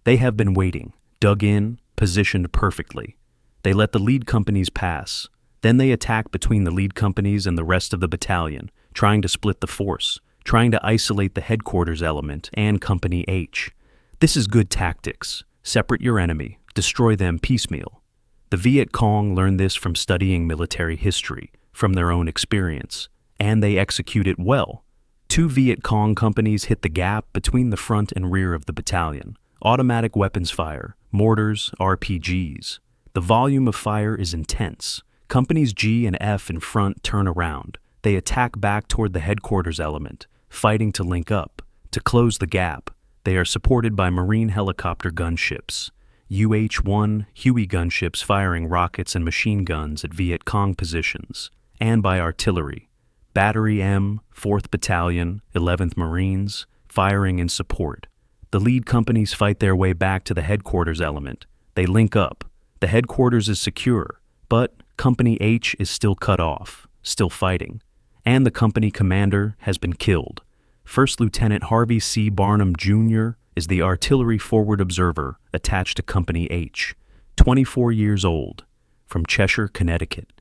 They have been waiting, dug in, positioned perfectly. They let the lead companies pass. Then they attack between the lead companies and the rest of the battalion, trying to split the force, trying to isolate the headquarters element and Company H. This is good tactics. Separate your enemy, destroy them piecemeal. The Viet Cong learned this from studying military history, from their own experience, and they execute it well. 2 Viet Cong companies hit the gap between the front and rear of the battalion. Automatic weapons fire, mortars, RPGs. The volume of fire is intense. Companies G and F in front turn around. They attack back toward the headquarters element, fighting to link up, to close the gap. They are supported by Marine helicopter gunships, UH-1 Huey gunships firing rockets and machine guns at Viet Cong positions, and by artillery. Battery M, 4th Battalion, 11th Marines, firing in support. The lead companies fight their way back to the headquarters element. They link up. The headquarters is secure, but Company H is still cut off, still fighting, and the company commander has been killed. First Lieutenant Harvey C. Barnum, Jr. is the artillery forward observer attached to Company H, 24 years old, from Cheshire, Connecticut.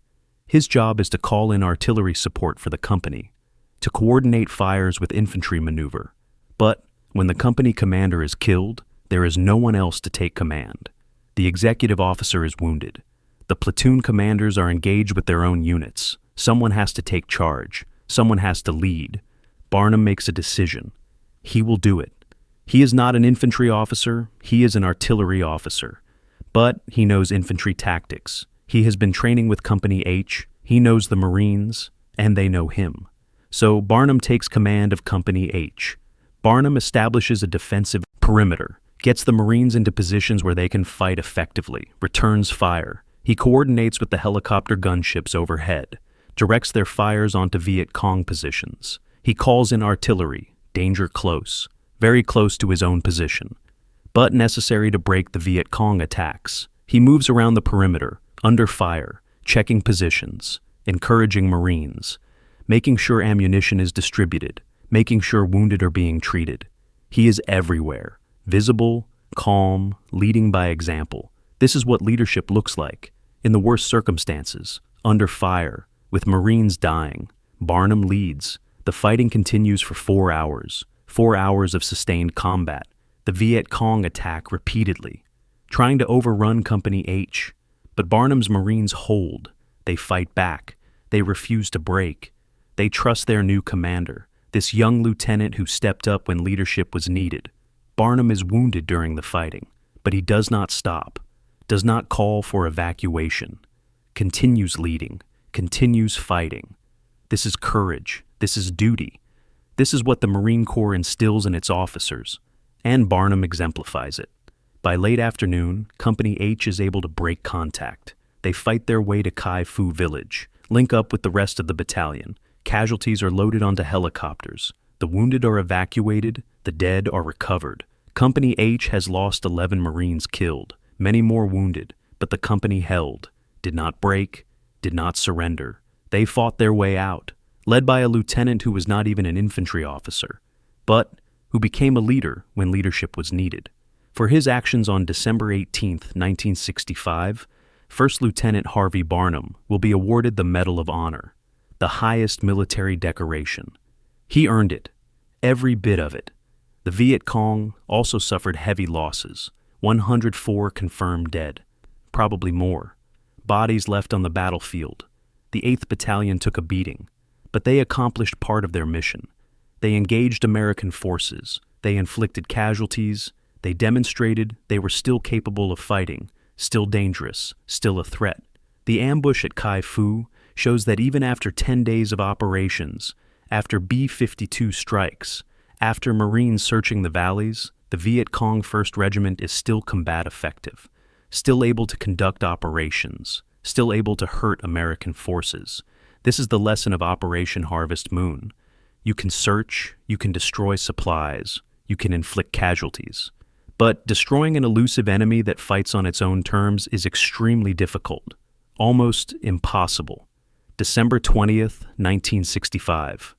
His job is to call in artillery support for the company, to coordinate fires with infantry maneuver. But when the company commander is killed, there is no one else to take command. The executive officer is wounded. The platoon commanders are engaged with their own units. Someone has to take charge. Someone has to lead. Barnum makes a decision. He will do it. He is not an infantry officer. He is an artillery officer. But he knows infantry tactics. He has been training with Company H. He knows the Marines, and they know him. So Barnum takes command of Company H. Barnum establishes a defensive perimeter, gets the Marines into positions where they can fight effectively, returns fire. He coordinates with the helicopter gunships overhead, directs their fires onto Viet Cong positions. He calls in artillery, danger close, very close to his own position, but necessary to break the Viet Cong attacks. He moves around the perimeter, under fire, checking positions, encouraging Marines, making sure ammunition is distributed, making sure wounded are being treated. He is everywhere, visible, calm, leading by example. This is what leadership looks like. In the worst circumstances, under fire, with Marines dying, Barnum leads. The fighting continues for 4 hours. 4 hours of sustained combat. The Viet Cong attack repeatedly, trying to overrun Company H. But Barnum's Marines hold. They fight back. They refuse to break. They trust their new commander, this young lieutenant who stepped up when leadership was needed. Barnum is wounded during the fighting, but he does not stop, does not call for evacuation, continues leading, continues fighting. This is courage. This is duty. This is what the Marine Corps instills in its officers, and Barnum exemplifies it. By late afternoon, Company H is able to break contact. They fight their way to Kai Fu village, link up with the rest of the battalion. Casualties are loaded onto helicopters. The wounded are evacuated. The dead are recovered. Company H has lost 11 Marines killed, many more wounded, but the company held, did not break, did not surrender. They fought their way out, led by a lieutenant who was not even an infantry officer, but who became a leader when leadership was needed. For his actions on December 18, 1965, First Lieutenant Harvey Barnum will be awarded the Medal of Honor, the highest military decoration. He earned it, every bit of it. The Viet Cong also suffered heavy losses, 104 confirmed dead, probably more. Bodies left on the battlefield. The 8th Battalion took a beating, but they accomplished part of their mission. They engaged American forces. They inflicted casualties. They demonstrated they were still capable of fighting, still dangerous, still a threat. The ambush at Kai Fu shows that even after 10 days of operations, after B-52 strikes, after Marines searching the valleys, the Viet Cong 1st Regiment is still combat effective, still able to conduct operations, still able to hurt American forces. This is the lesson of Operation Harvest Moon. You can search, you can destroy supplies, you can inflict casualties. But destroying an elusive enemy that fights on its own terms is extremely difficult, almost impossible. December 20th, 1965.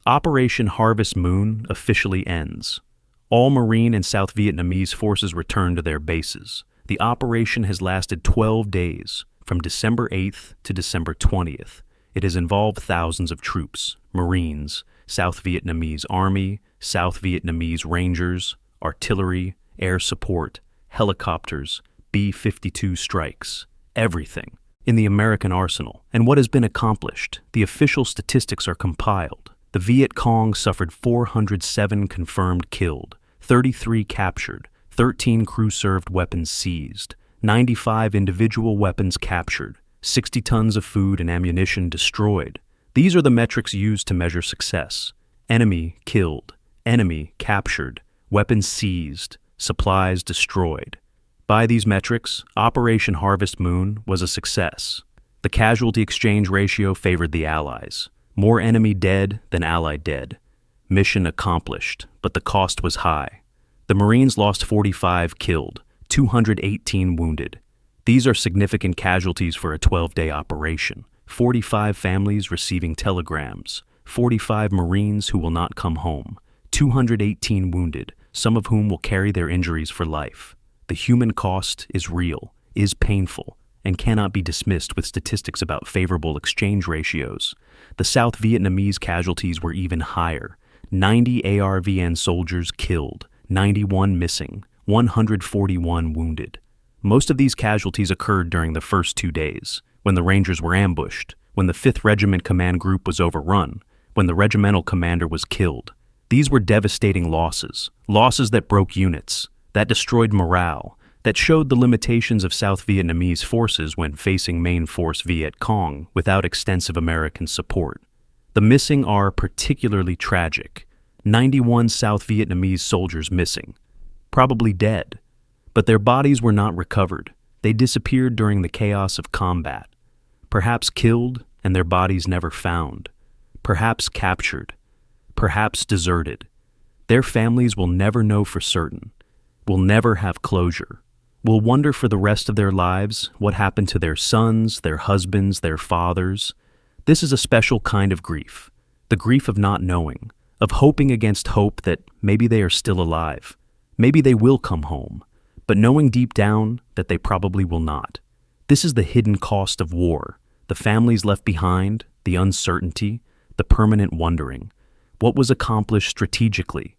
Operation Harvest Moon officially ends. All Marine and South Vietnamese forces return to their bases. The operation has lasted 12 days, from December 8th to December 20th. It has involved thousands of troops, Marines, South Vietnamese Army, South Vietnamese Rangers, artillery, air support, helicopters, B-52 strikes, everything in the American arsenal. And what has been accomplished? The official statistics are compiled. The Viet Cong suffered 407 confirmed killed, 33 captured, 13 crew-served weapons seized, 95 individual weapons captured, 60 tons of food and ammunition destroyed. These are the metrics used to measure success. Enemy killed, enemy captured, weapons seized, supplies destroyed. By these metrics, Operation Harvest Moon was a success. The casualty exchange ratio favored the Allies. More enemy dead than Ally dead. Mission accomplished, but the cost was high. The Marines lost 45 killed, 218 wounded. These are significant casualties for a 12-day operation. 45 families receiving telegrams, 45 Marines who will not come home, 218 wounded, some of whom will carry their injuries for life. The human cost is real, is painful, and cannot be dismissed with statistics about favorable exchange ratios. The South Vietnamese casualties were even higher. 90 ARVN soldiers killed, 91 missing, 141 wounded. Most of these casualties occurred during the first 2 days, when the Rangers were ambushed, when the 5th Regiment Command Group was overrun, when the regimental commander was killed. These were devastating losses, losses that broke units, that destroyed morale, that showed the limitations of South Vietnamese forces when facing main force Viet Cong without extensive American support. The missing are particularly tragic. 91 South Vietnamese soldiers missing, probably dead, but their bodies were not recovered. They disappeared during the chaos of combat, perhaps killed and their bodies never found, perhaps captured, perhaps deserted. Their families will never know for certain, will never have closure, will wonder for the rest of their lives what happened to their sons, their husbands, their fathers. This is a special kind of grief, the grief of not knowing, of hoping against hope that maybe they are still alive, maybe they will come home, but knowing deep down that they probably will not. This is the hidden cost of war, the families left behind, the uncertainty, the permanent wondering. What was accomplished strategically?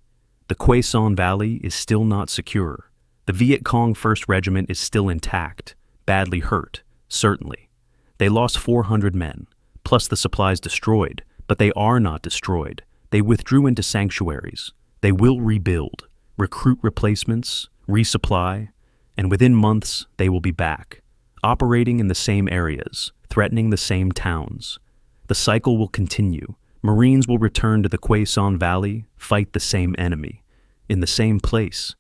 The Quai Son Valley is still not secure. The Viet Cong 1st Regiment is still intact, badly hurt, certainly. They lost 400 men, plus the supplies destroyed, but they are not destroyed. They withdrew into sanctuaries. They will rebuild, recruit replacements, resupply, and within months they will be back, operating in the same areas, threatening the same towns. The cycle will continue. Marines will return to the Quai Son Valley, fight the same enemy, in the same place.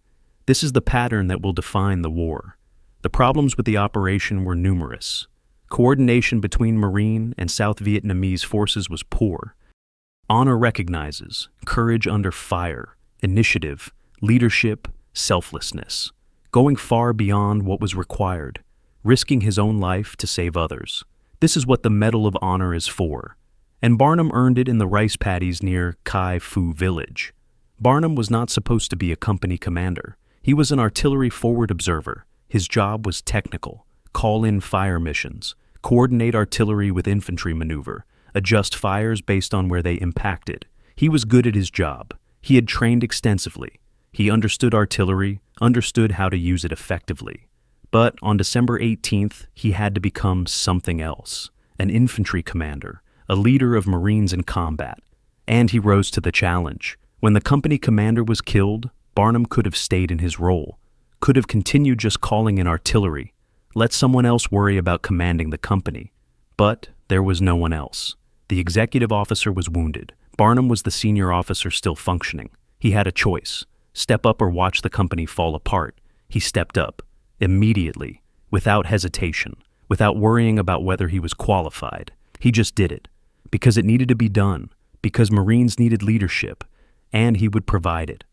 This is the pattern that will define the war. The problems with the operation were numerous. Coordination between Marine and South Vietnamese forces was poor. Honor recognizes courage under fire, initiative, leadership, selflessness, going far beyond what was required, risking his own life to save others. This is what the Medal of Honor is for. And Barnum earned it in the rice paddies near Kai Fu Village. Barnum was not supposed to be a company commander. He was an artillery forward observer. His job was technical, call in fire missions, coordinate artillery with infantry maneuver, adjust fires based on where they impacted. He was good at his job. He had trained extensively. He understood artillery, understood how to use it effectively. But on December 18th, he had to become something else, an infantry commander, a leader of Marines in combat, and he rose to the challenge. When the company commander was killed, Barnum could have stayed in his role, could have continued just calling in artillery, let someone else worry about commanding the company. But there was no one else. The executive officer was wounded. Barnum was the senior officer still functioning. He had a choice, step up or watch the company fall apart. He stepped up. Immediately, without hesitation, without worrying about whether he was qualified. He just did it, because it needed to be done, because Marines needed leadership, and he would provide it.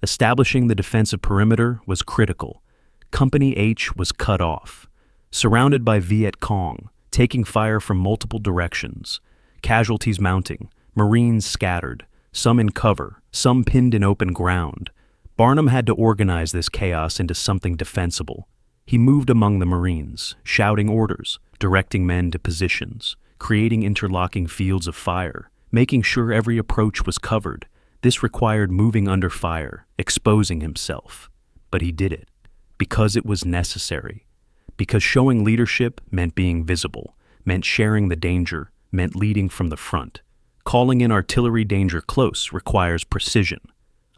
Establishing the defensive perimeter was critical. Company H was cut off, surrounded by Viet Cong, taking fire from multiple directions, casualties mounting, Marines scattered, some in cover, some pinned in open ground. Barnum had to organize this chaos into something defensible. He moved among the Marines, shouting orders, directing men to positions, creating interlocking fields of fire, making sure every approach was covered. This required moving under fire, exposing himself. But he did it, because it was necessary. Because showing leadership meant being visible, meant sharing the danger, meant leading from the front. Calling in artillery danger close requires precision.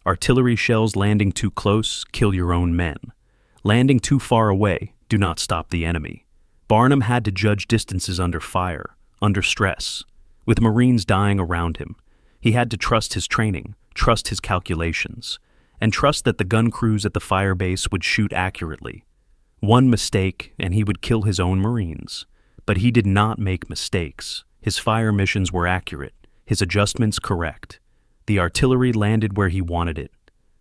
Artillery shells landing too close kill your own men. Landing too far away do not stop the enemy. Barnum had to judge distances under fire, under stress, with Marines dying around him. He had to trust his training, trust his calculations, and trust that the gun crews at the fire base would shoot accurately. One mistake and he would kill his own Marines. But he did not make mistakes. His fire missions were accurate, his adjustments correct. The artillery landed where he wanted it,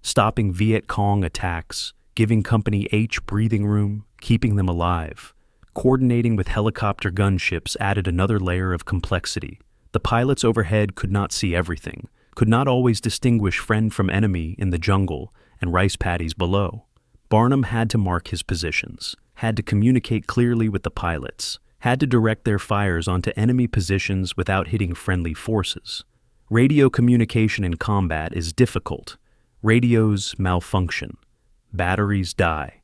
stopping Viet Cong attacks, giving Company H breathing room, keeping them alive. Coordinating with helicopter gunships added another layer of complexity. The pilots overhead could not see everything, could not always distinguish friend from enemy in the jungle and rice paddies below. Barnum had to mark his positions, had to communicate clearly with the pilots, had to direct their fires onto enemy positions without hitting friendly forces. Radio communication in combat is difficult. Radios malfunction. Batteries die.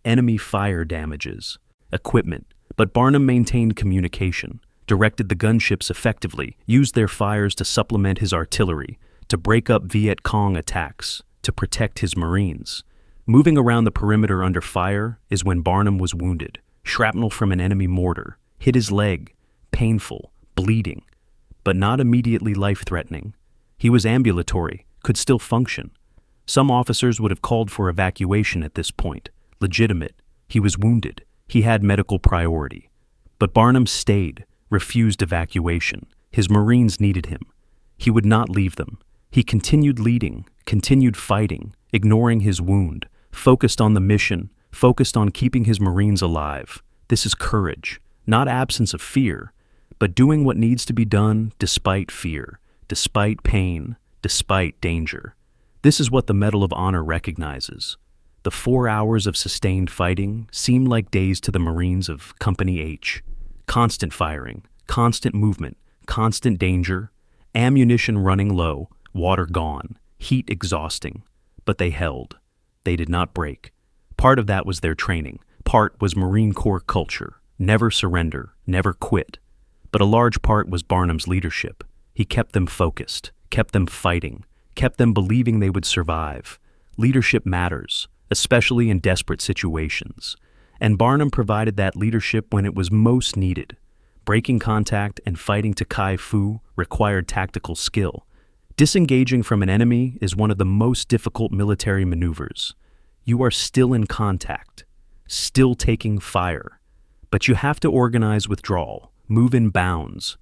Enemy fire damages. Equipment. But Barnum maintained communication, directed the gunships effectively, used their fires to supplement his artillery, to break up Viet Cong attacks, to protect his Marines. Moving around the perimeter under fire is when Barnum was wounded. Shrapnel from an enemy mortar hit his leg, painful, bleeding, but not immediately life-threatening. He was ambulatory, could still function. Some officers would have called for evacuation at this point. Legitimate. He was wounded. He had medical priority. But Barnum stayed, refused evacuation. His Marines needed him. He would not leave them. He continued leading, continued fighting, ignoring his wound, focused on the mission, focused on keeping his Marines alive. This is courage, not absence of fear, but doing what needs to be done despite fear, despite pain, despite danger. This is what the Medal of Honor recognizes. The 4 hours of sustained fighting seemed like days to the Marines of Company H. Constant firing, constant movement, constant danger, ammunition running low, water gone, heat exhausting. But they held. They did not break. Part of that was their training. Part was Marine Corps culture. Never surrender, never quit. But a large part was Barnum's leadership. He kept them focused, kept them fighting, kept them believing they would survive. Leadership matters, especially in desperate situations. And Barnum provided that leadership when it was most needed. Breaking contact and fighting to Kai Fu required tactical skill. Disengaging from an enemy is one of the most difficult military maneuvers. You are still in contact, still taking fire. But you have to organize withdrawal, move in bounds.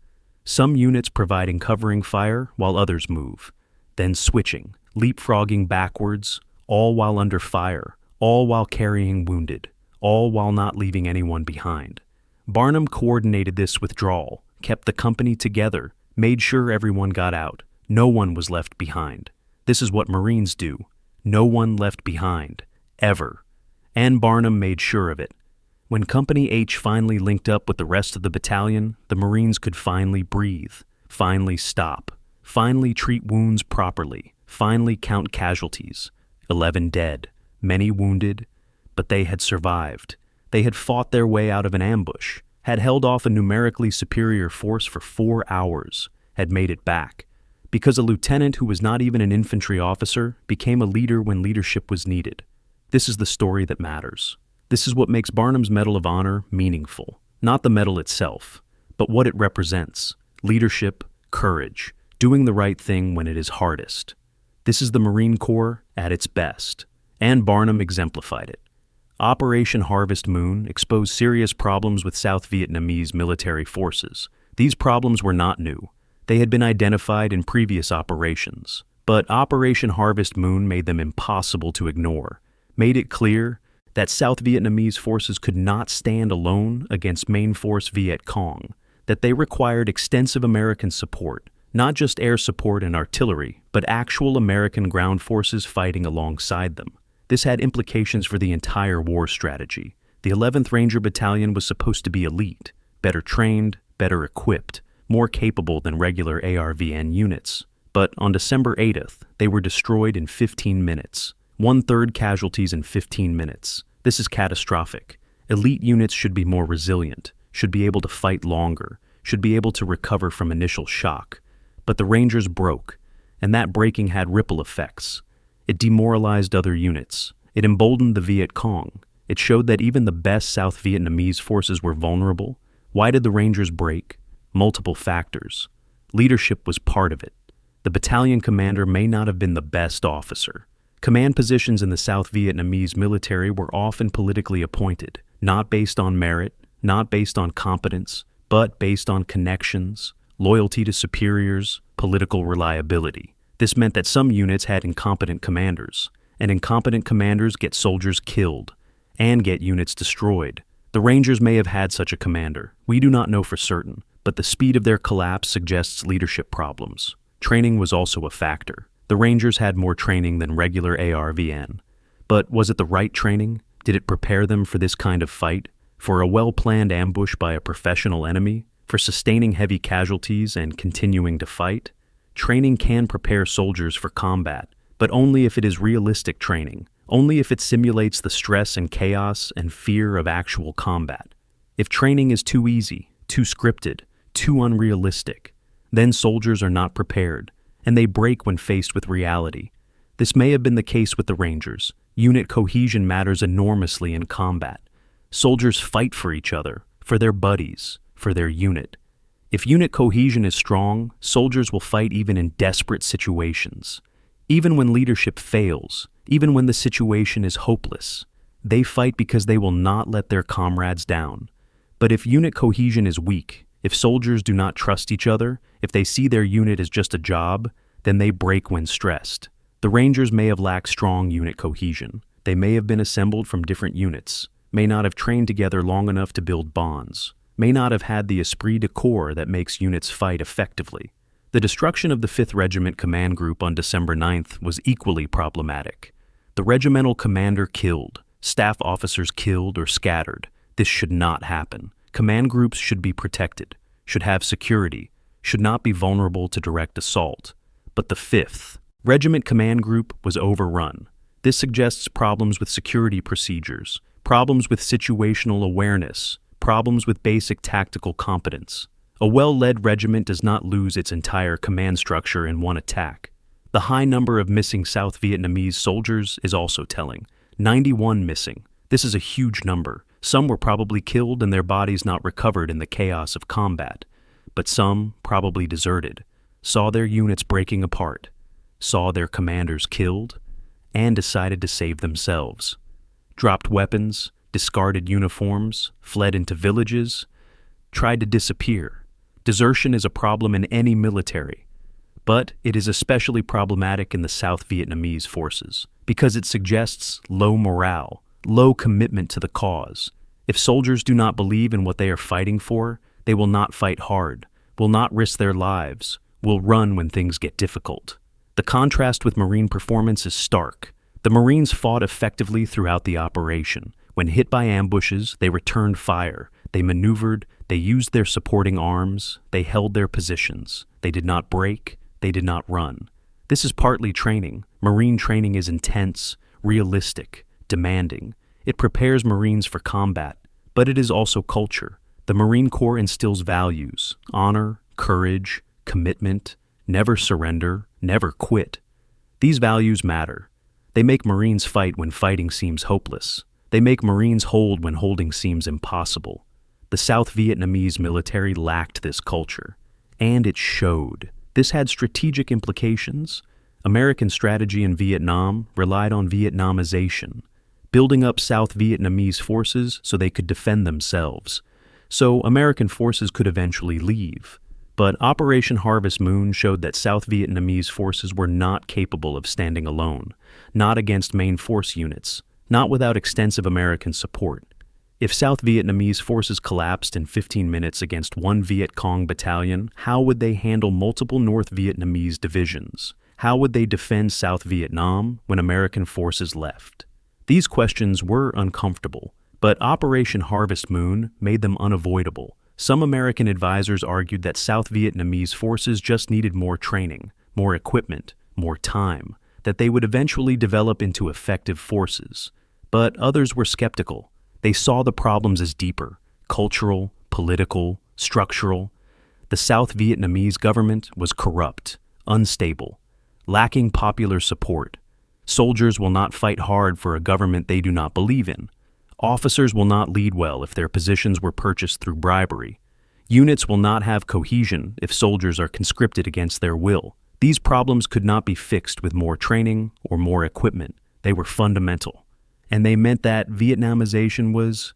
Some units providing covering fire while others move. Then switching, leapfrogging backwards, all while under fire, all while carrying wounded, all while not leaving anyone behind. Barnum coordinated this withdrawal, kept the company together, made sure everyone got out. No one was left behind. This is what Marines do. No one left behind. Ever. And Barnum made sure of it. When Company H finally linked up with the rest of the battalion, the Marines could finally breathe, finally stop, finally treat wounds properly, finally count casualties. 11 dead, many wounded, but they had survived. They had fought their way out of an ambush, had held off a numerically superior force for 4 hours, had made it back. Because a lieutenant who was not even an infantry officer became a leader when leadership was needed. This is the story that matters. This is what makes Barnum's Medal of Honor meaningful. Not the medal itself, but what it represents. Leadership, courage, doing the right thing when it is hardest. This is the Marine Corps at its best, and Barnum exemplified it. Operation Harvest Moon exposed serious problems with South Vietnamese military forces. These problems were not new. They had been identified in previous operations. But Operation Harvest Moon made them impossible to ignore, made it clear that South Vietnamese forces could not stand alone against main force Viet Cong, that they required extensive American support, not just air support and artillery, but actual American ground forces fighting alongside them. This had implications for the entire war strategy. The 11th Ranger Battalion was supposed to be elite, better trained, better equipped, more capable than regular ARVN units. But on December 8th, they were destroyed in 15 minutes. 1/3 casualties in 15 minutes. This is catastrophic. Elite units should be more resilient, should be able to fight longer, should be able to recover from initial shock. But the Rangers broke, and that breaking had ripple effects. It demoralized other units. It emboldened the Viet Cong. It showed that even the best South Vietnamese forces were vulnerable. Why did the Rangers break? Multiple factors. Leadership was part of it. The battalion commander may not have been the best officer. Command positions in the South Vietnamese military were often politically appointed, not based on merit, not based on competence, but based on connections, loyalty to superiors, political reliability. This meant that some units had incompetent commanders, and incompetent commanders get soldiers killed and get units destroyed. The Rangers may have had such a commander. We do not know for certain, but the speed of their collapse suggests leadership problems. Training was also a factor. The Rangers had more training than regular ARVN. But was it the right training? Did it prepare them for this kind of fight? For a well-planned ambush by a professional enemy? For sustaining heavy casualties and continuing to fight? Training can prepare soldiers for combat, but only if it is realistic training, only if it simulates the stress and chaos and fear of actual combat. If training is too easy, too scripted, too unrealistic, then soldiers are not prepared, and they break when faced with reality. This may have been the case with the Rangers. Unit cohesion matters enormously in combat. Soldiers fight for each other, for their buddies, for their unit. If unit cohesion is strong, soldiers will fight even in desperate situations. Even when leadership fails, even when the situation is hopeless, they fight because they will not let their comrades down. But if unit cohesion is weak, if soldiers do not trust each other, if they see their unit as just a job, then they break when stressed. The Rangers may have lacked strong unit cohesion. They may have been assembled from different units, may not have trained together long enough to build bonds, may not have had the esprit de corps that makes units fight effectively. The destruction of the 5th Regiment Command Group on December 9th was equally problematic. The regimental commander killed, staff officers killed or scattered. This should not happen. Command groups should be protected, should have security, should not be vulnerable to direct assault. But the 5th Regiment Command Group was overrun. This suggests problems with security procedures, problems with situational awareness, problems with basic tactical competence. A well-led regiment does not lose its entire command structure in one attack. The high number of missing South Vietnamese soldiers is also telling. 91 missing. This is a huge number. Some were probably killed and their bodies not recovered in the chaos of combat. But some probably deserted, saw their units breaking apart, saw their commanders killed, and decided to save themselves. Dropped weapons, discarded uniforms, fled into villages, tried to disappear. Desertion is a problem in any military, but it is especially problematic in the South Vietnamese forces because it suggests low morale, low commitment to the cause. If soldiers do not believe in what they are fighting for, they will not fight hard, will not risk their lives, will run when things get difficult. The contrast with Marine performance is stark. The Marines fought effectively throughout the operation. When hit by ambushes, they returned fire, they maneuvered, they used their supporting arms, they held their positions. They did not break, they did not run. This is partly training. Marine training is intense, realistic, demanding. It prepares Marines for combat, but it is also culture. The Marine Corps instills values, honor, courage, commitment, never surrender, never quit. These values matter. They make Marines fight when fighting seems hopeless. They make Marines hold when holding seems impossible. The South Vietnamese military lacked this culture, and it showed. This had strategic implications. American strategy in Vietnam relied on Vietnamization. building up South Vietnamese forces so they could defend themselves. So American forces could eventually leave. But Operation Harvest Moon showed that South Vietnamese forces were not capable of standing alone, not against main force units, not without extensive American support. If South Vietnamese forces collapsed in 15 minutes against one Viet Cong battalion, how would they handle multiple North Vietnamese divisions? How would they defend South Vietnam when American forces left? These questions were uncomfortable, but Operation Harvest Moon made them unavoidable. Some American advisors argued that South Vietnamese forces just needed more training, more equipment, more time, that they would eventually develop into effective forces. But others were skeptical. They saw the problems as deeper, cultural, political, structural. The South Vietnamese government was corrupt, unstable, lacking popular support. Soldiers will not fight hard for a government they do not believe in. Officers will not lead well if their positions were purchased through bribery. Units will not have cohesion if soldiers are conscripted against their will. These problems could not be fixed with more training or more equipment. They were fundamental. And they meant that Vietnamization was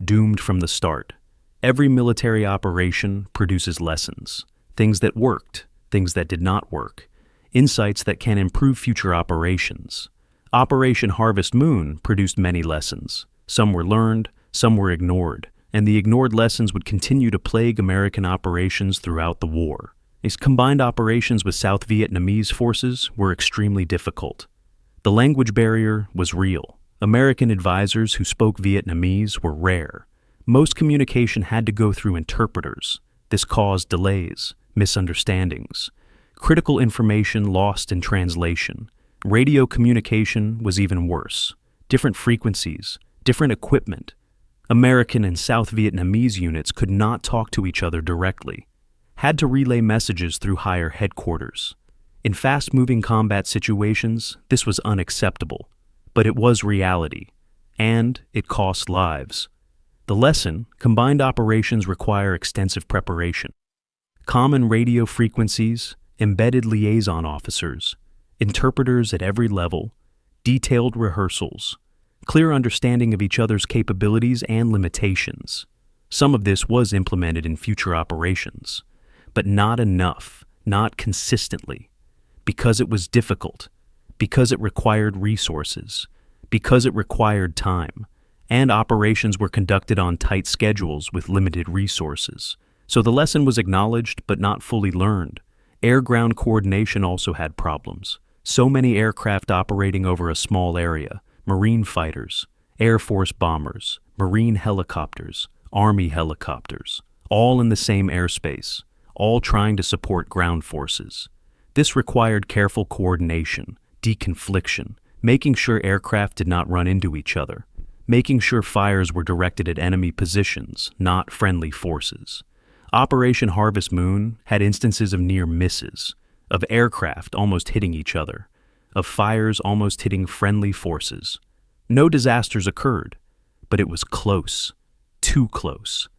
doomed from the start. Every military operation produces lessons. Things that worked, things that did not work. Insights that can improve future operations. Operation Harvest Moon produced many lessons. Some were learned, some were ignored, and the ignored lessons would continue to plague American operations throughout the war. These combined operations with South Vietnamese forces were extremely difficult. The language barrier was real. American advisors who spoke Vietnamese were rare. Most communication had to go through interpreters. This caused delays, misunderstandings. Critical information lost in translation. Radio communication was even worse. Different frequencies, different equipment. American and South Vietnamese units could not talk to each other directly, had to relay messages through higher headquarters. In fast-moving combat situations, this was unacceptable, but it was reality, and it cost lives. The lesson: combined operations require extensive preparation. Common radio frequencies, embedded liaison officers, interpreters at every level, detailed rehearsals, clear understanding of each other's capabilities and limitations. Some of this was implemented in future operations, but not enough, not consistently, because it was difficult, because it required resources, because it required time, and operations were conducted on tight schedules with limited resources. So the lesson was acknowledged but not fully learned. Air-ground coordination also had problems. So many aircraft operating over a small area. Marine fighters, Air Force bombers, Marine helicopters, Army helicopters, all in the same airspace, all trying to support ground forces. This required careful coordination, deconfliction, making sure aircraft did not run into each other, making sure fires were directed at enemy positions, not friendly forces. Operation Harvest Moon had instances of near misses, of aircraft almost hitting each other, of fires almost hitting friendly forces. No disasters occurred, but it was close, too close.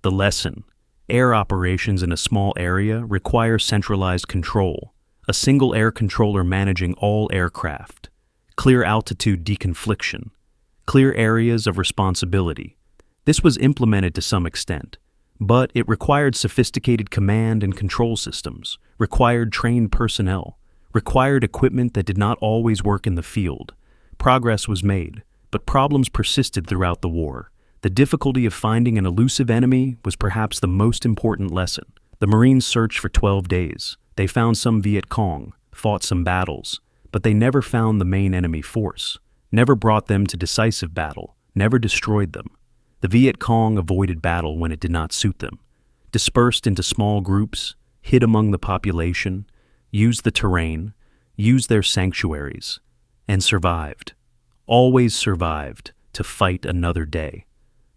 The lesson: air operations in a small area require centralized control, a single air controller managing all aircraft, clear altitude deconfliction, clear areas of responsibility. This was implemented to some extent, but it required sophisticated command and control systems, required trained personnel, required equipment that did not always work in the field. Progress was made, but problems persisted throughout the war. The difficulty of finding an elusive enemy was perhaps the most important lesson. The Marines searched for 12 days. They found some Viet Cong, fought some battles, but they never found the main enemy force, never brought them to decisive battle, never destroyed them. The Viet Cong avoided battle when it did not suit them, dispersed into small groups, hid among the population, used the terrain, used their sanctuaries, and survived, always survived, to fight another day.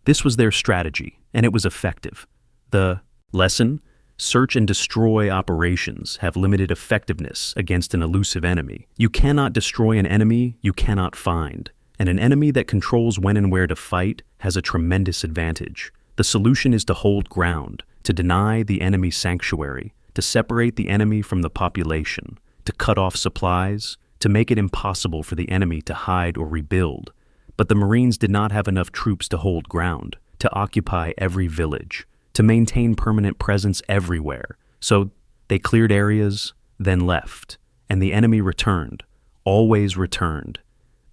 This was their strategy, and it was effective. The lesson: search and destroy operations have limited effectiveness against an elusive enemy. You cannot destroy an enemy you cannot find, and an enemy that controls when and where to fight has a tremendous advantage. The solution is to hold ground, to deny the enemy sanctuary, to separate the enemy from the population, to cut off supplies, to make it impossible for the enemy to hide or rebuild. But the Marines did not have enough troops to hold ground, to occupy every village, to maintain permanent presence everywhere. So they cleared areas, then left, and the enemy returned, always returned.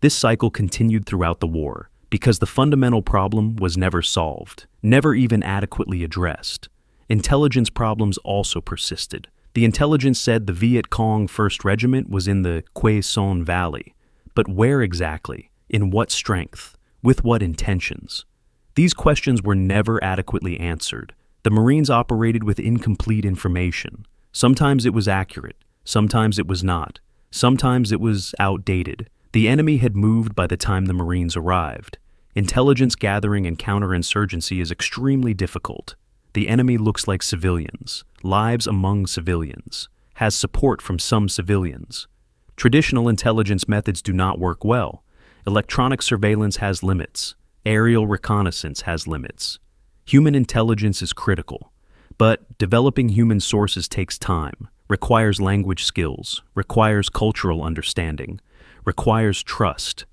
This cycle continued throughout the war because the fundamental problem was never solved, never even adequately addressed. Intelligence problems also persisted. The intelligence said the Viet Cong 1st Regiment was in the Quai Son Valley. But where exactly? In what strength? With what intentions? These questions were never adequately answered. The Marines operated with incomplete information. Sometimes it was accurate, sometimes it was not, sometimes it was outdated. The enemy had moved by the time the Marines arrived. Intelligence gathering and counterinsurgency is extremely difficult. The enemy looks like civilians, lives among civilians, has support from some civilians. Traditional intelligence methods do not work well. Electronic surveillance has limits. Aerial reconnaissance has limits. Human intelligence is critical, but developing human sources takes time, requires language skills, requires cultural understanding, requires trust.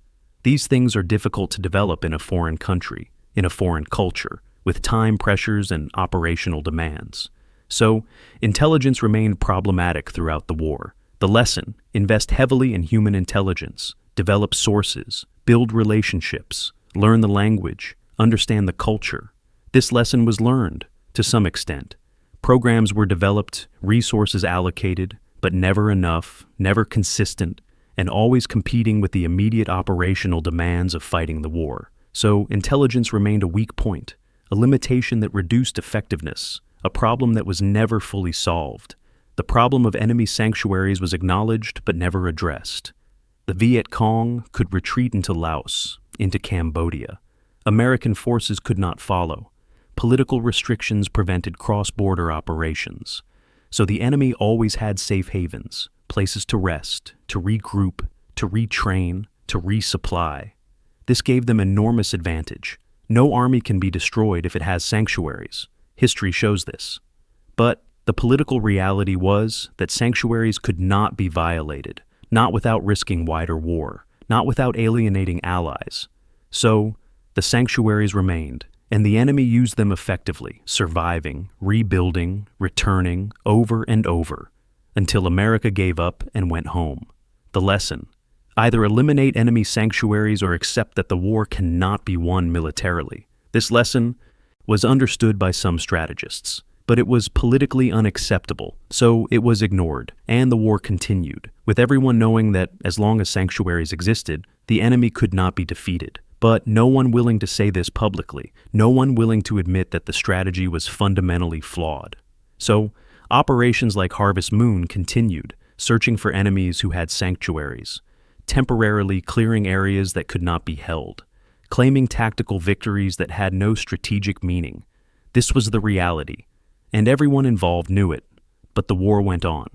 These things are difficult to develop in a foreign country, in a foreign culture, with time pressures and operational demands. So, intelligence remained problematic throughout the war. The lesson: invest heavily in human intelligence, develop sources, build relationships, learn the language, understand the culture. This lesson was learned, to some extent. Programs were developed, resources allocated, but never enough, never consistent, and always competing with the immediate operational demands of fighting the war. So intelligence remained a weak point, a limitation that reduced effectiveness, a problem that was never fully solved. The problem of enemy sanctuaries was acknowledged but never addressed. The Viet Cong could retreat into Laos, into Cambodia. American forces could not follow. Political restrictions prevented cross-border operations. So the enemy always had safe havens, places to rest, to regroup, to retrain, to resupply. This gave them enormous advantage. No army can be destroyed if it has sanctuaries. History shows this. But the political reality was that sanctuaries could not be violated, not without risking wider war, not without alienating allies. So the sanctuaries remained, and the enemy used them effectively, surviving, rebuilding, returning, over and over, until America gave up and went home. The lesson: either eliminate enemy sanctuaries or accept that the war cannot be won militarily. This lesson was understood by some strategists, but it was politically unacceptable, so it was ignored, and the war continued, with everyone knowing that as long as sanctuaries existed, the enemy could not be defeated. But no one willing to say this publicly, no one willing to admit that the strategy was fundamentally flawed. So, operations like Harvest Moon continued, searching for enemies who had sanctuaries, temporarily clearing areas that could not be held, claiming tactical victories that had no strategic meaning. This was the reality, and everyone involved knew it, but the war went on.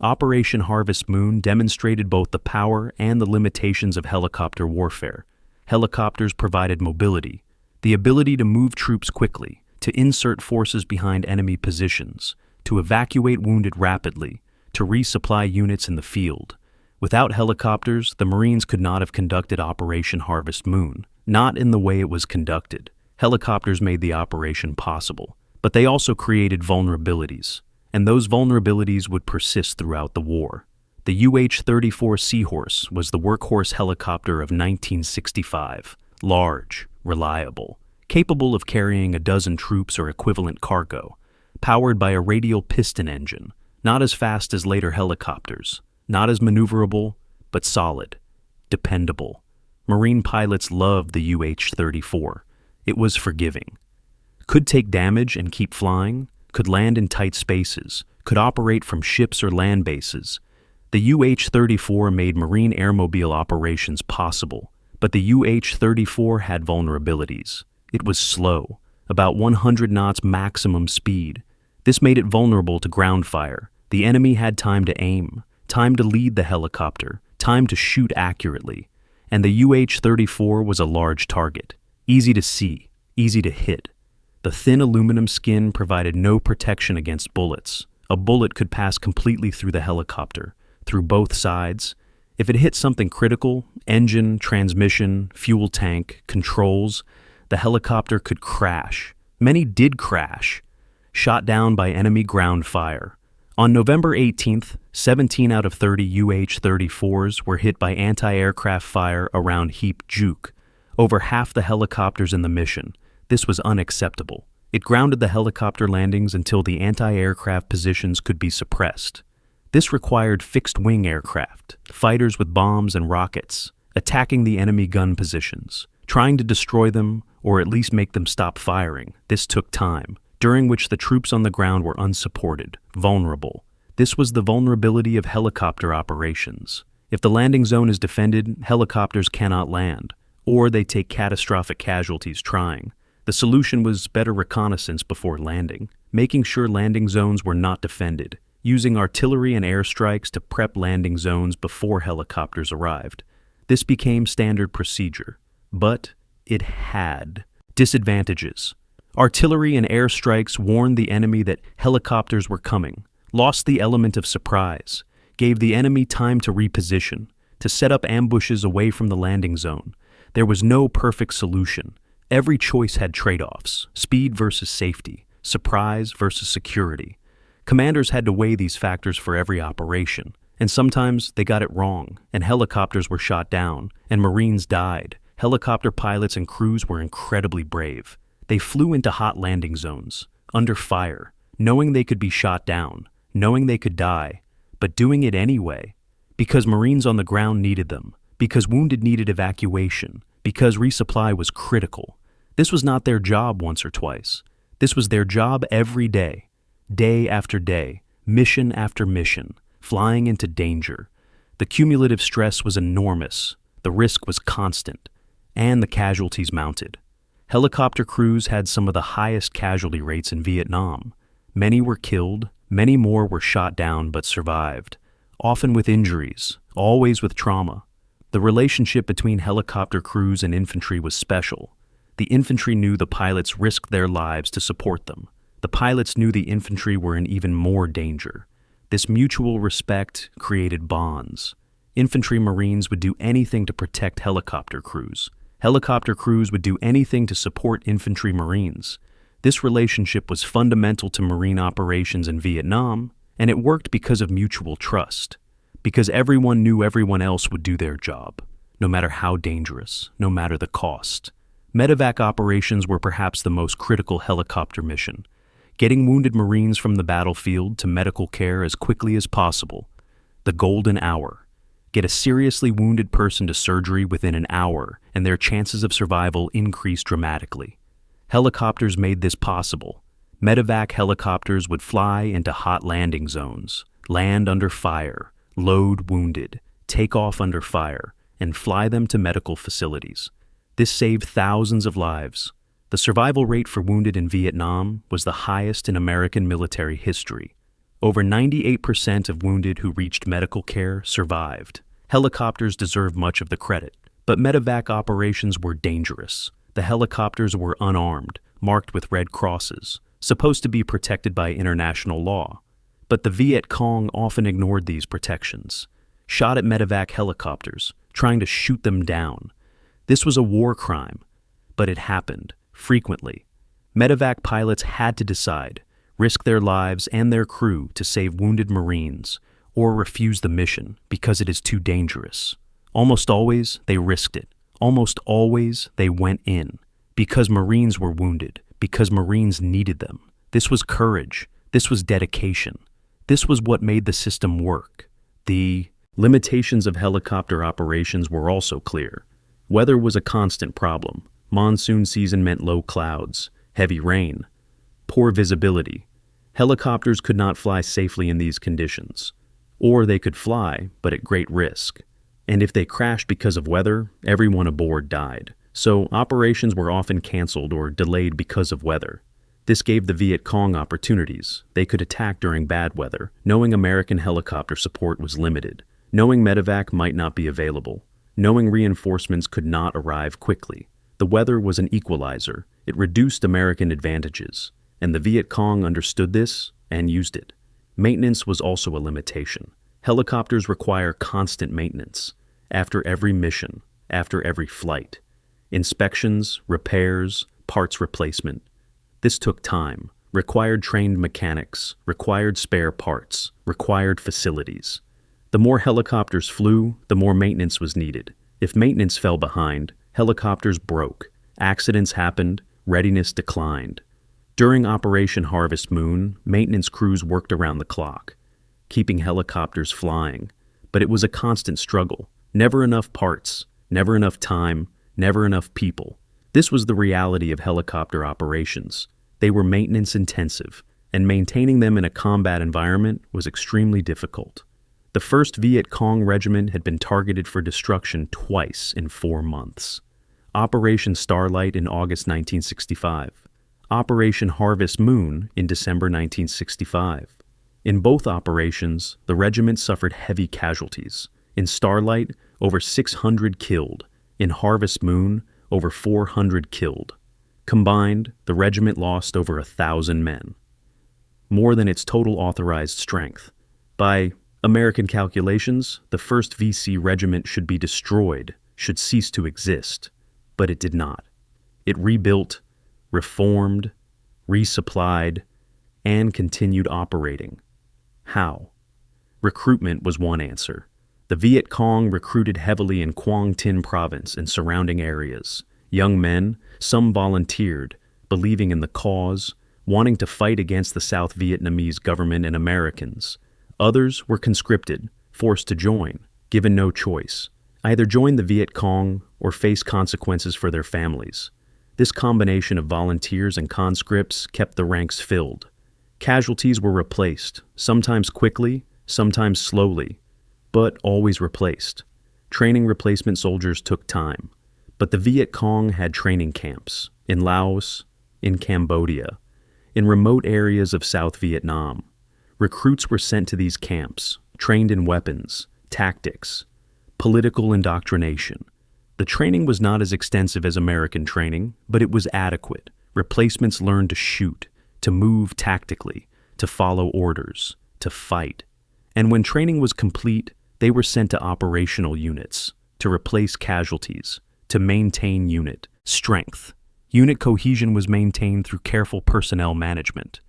Operation Harvest Moon demonstrated both the power and the limitations of helicopter warfare. Helicopters provided mobility, the ability to move troops quickly, to insert forces behind enemy positions, to evacuate wounded rapidly, to resupply units in the field. Without helicopters, the Marines could not have conducted Operation Harvest Moon, not in the way it was conducted. Helicopters made the operation possible, but they also created vulnerabilities, and those vulnerabilities would persist throughout the war. The UH-34 Seahorse was the workhorse helicopter of 1965, large, reliable, capable of carrying a dozen troops or equivalent cargo, powered by a radial piston engine, not as fast as later helicopters, not as maneuverable, but solid, dependable. Marine pilots loved the UH-34. It was forgiving. Could take damage and keep flying, could land in tight spaces, could operate from ships or land bases. The UH-34 made Marine airmobile operations possible, but the UH-34 had vulnerabilities. It was slow, about 100 knots maximum speed. This made it vulnerable to ground fire. The enemy had time to aim, time to lead the helicopter, time to shoot accurately. And the UH-34 was a large target, easy to see, easy to hit. The thin aluminum skin provided no protection against bullets. A bullet could pass completely through the helicopter, through both sides, If it hit something critical, engine, transmission, fuel tank, controls, the helicopter could crash. Many did crash, shot down by enemy ground fire. On November 18th, 17 out of 30 UH-34s were hit by anti-aircraft fire around Heap Juke, over half the helicopters in the mission. This was unacceptable. It grounded the helicopter landings until the anti-aircraft positions could be suppressed. This required fixed-wing aircraft, fighters with bombs and rockets, attacking the enemy gun positions, trying to destroy them or at least make them stop firing. This took time, during which the troops on the ground were unsupported, vulnerable. This was the vulnerability of helicopter operations. If the landing zone is defended, helicopters cannot land, or they take catastrophic casualties trying. The solution was better reconnaissance before landing, making sure landing zones were not defended, using artillery and airstrikes to prep landing zones before helicopters arrived. This became standard procedure, but it had disadvantages. Artillery and airstrikes warned the enemy that helicopters were coming, lost the element of surprise, gave the enemy time to reposition, to set up ambushes away from the landing zone. There was no perfect solution. Every choice had trade-offs: speed versus safety, surprise versus security. Commanders had to weigh these factors for every operation, and sometimes they got it wrong, and helicopters were shot down, and Marines died. Helicopter pilots and crews were incredibly brave. They flew into hot landing zones, under fire, knowing they could be shot down, knowing they could die, but doing it anyway, because Marines on the ground needed them, because wounded needed evacuation, because resupply was critical. This was not their job once or twice. This was their job every day. Day after day, mission after mission, flying into danger. The cumulative stress was enormous, the risk was constant, and the casualties mounted. Helicopter crews had some of the highest casualty rates in Vietnam. Many were killed, many more were shot down but survived, often with injuries, always with trauma. The relationship between helicopter crews and infantry was special. The infantry knew the pilots risked their lives to support them. The pilots knew the infantry were in even more danger. This mutual respect created bonds. Infantry Marines would do anything to protect helicopter crews. Helicopter crews would do anything to support infantry Marines. This relationship was fundamental to Marine operations in Vietnam, and it worked because of mutual trust, because everyone knew everyone else would do their job, no matter how dangerous, no matter the cost. Medevac operations were perhaps the most critical helicopter mission, getting wounded Marines from the battlefield to medical care as quickly as possible. The golden hour. Get a seriously wounded person to surgery within an hour, and their chances of survival increased dramatically. Helicopters made this possible. Medevac helicopters would fly into hot landing zones, land under fire, load wounded, take off under fire, and fly them to medical facilities. This saved thousands of lives. The survival rate for wounded in Vietnam was the highest in American military history. Over 98% of wounded who reached medical care survived. Helicopters deserve much of the credit, but medevac operations were dangerous. The helicopters were unarmed, marked with red crosses, supposed to be protected by international law. But the Viet Cong often ignored these protections, shot at medevac helicopters, trying to shoot them down. This was a war crime, but it happened. Frequently, medevac pilots had to decide, risk their lives and their crew to save wounded Marines, or refuse the mission because it is too dangerous. Almost always, they risked it. Almost always, they went in, because Marines were wounded, because Marines needed them. This was courage. This was dedication. This was what made the system work. The limitations of helicopter operations were also clear. Weather was a constant problem. Monsoon season meant low clouds, heavy rain, poor visibility. Helicopters could not fly safely in these conditions. Or they could fly, but at great risk. And if they crashed because of weather, everyone aboard died. So operations were often canceled or delayed because of weather. This gave the Viet Cong opportunities. They could attack during bad weather, knowing American helicopter support was limited, knowing medevac might not be available, knowing reinforcements could not arrive quickly. The weather was an equalizer. It reduced American advantages, and the Viet Cong understood this and used it. Maintenance was also a limitation. Helicopters require constant maintenance, after every mission, after every flight. Inspections, repairs, parts replacement. This took time, required trained mechanics, required spare parts, required facilities. The more helicopters flew, the more maintenance was needed. If maintenance fell behind, helicopters broke, accidents happened, readiness declined. During Operation Harvest Moon, maintenance crews worked around the clock, keeping helicopters flying, but it was a constant struggle. Never enough parts, never enough time, never enough people. This was the reality of helicopter operations. They were maintenance intensive, and maintaining them in a combat environment was extremely difficult. The 1st Viet Cong Regiment had been targeted for destruction twice in 4 months. Operation Starlight in August 1965. Operation Harvest Moon in December 1965. In both operations, the regiment suffered heavy casualties. In Starlight, over 600 killed. In Harvest Moon, over 400 killed. Combined, the regiment lost over 1,000 men, more than its total authorized strength. By American calculations, the 1st VC Regiment should be destroyed, should cease to exist, but it did not. It rebuilt, reformed, resupplied, and continued operating. How? Recruitment was one answer. The Viet Cong recruited heavily in Quang Tin Province and surrounding areas. Young men, some volunteered, believing in the cause, wanting to fight against the South Vietnamese government and Americans. Others were conscripted, forced to join, given no choice. Either join the Viet Cong or face consequences for their families. This combination of volunteers and conscripts kept the ranks filled. Casualties were replaced, sometimes quickly, sometimes slowly, but always replaced. Training replacement soldiers took time. But the Viet Cong had training camps in Laos, in Cambodia, in remote areas of South Vietnam. Recruits were sent to these camps, trained in weapons, tactics, political indoctrination. The training was not as extensive as American training, but it was adequate. Replacements learned to shoot, to move tactically, to follow orders, to fight. And when training was complete, they were sent to operational units, to replace casualties, to maintain unit strength. Unit cohesion was maintained through careful personnel management.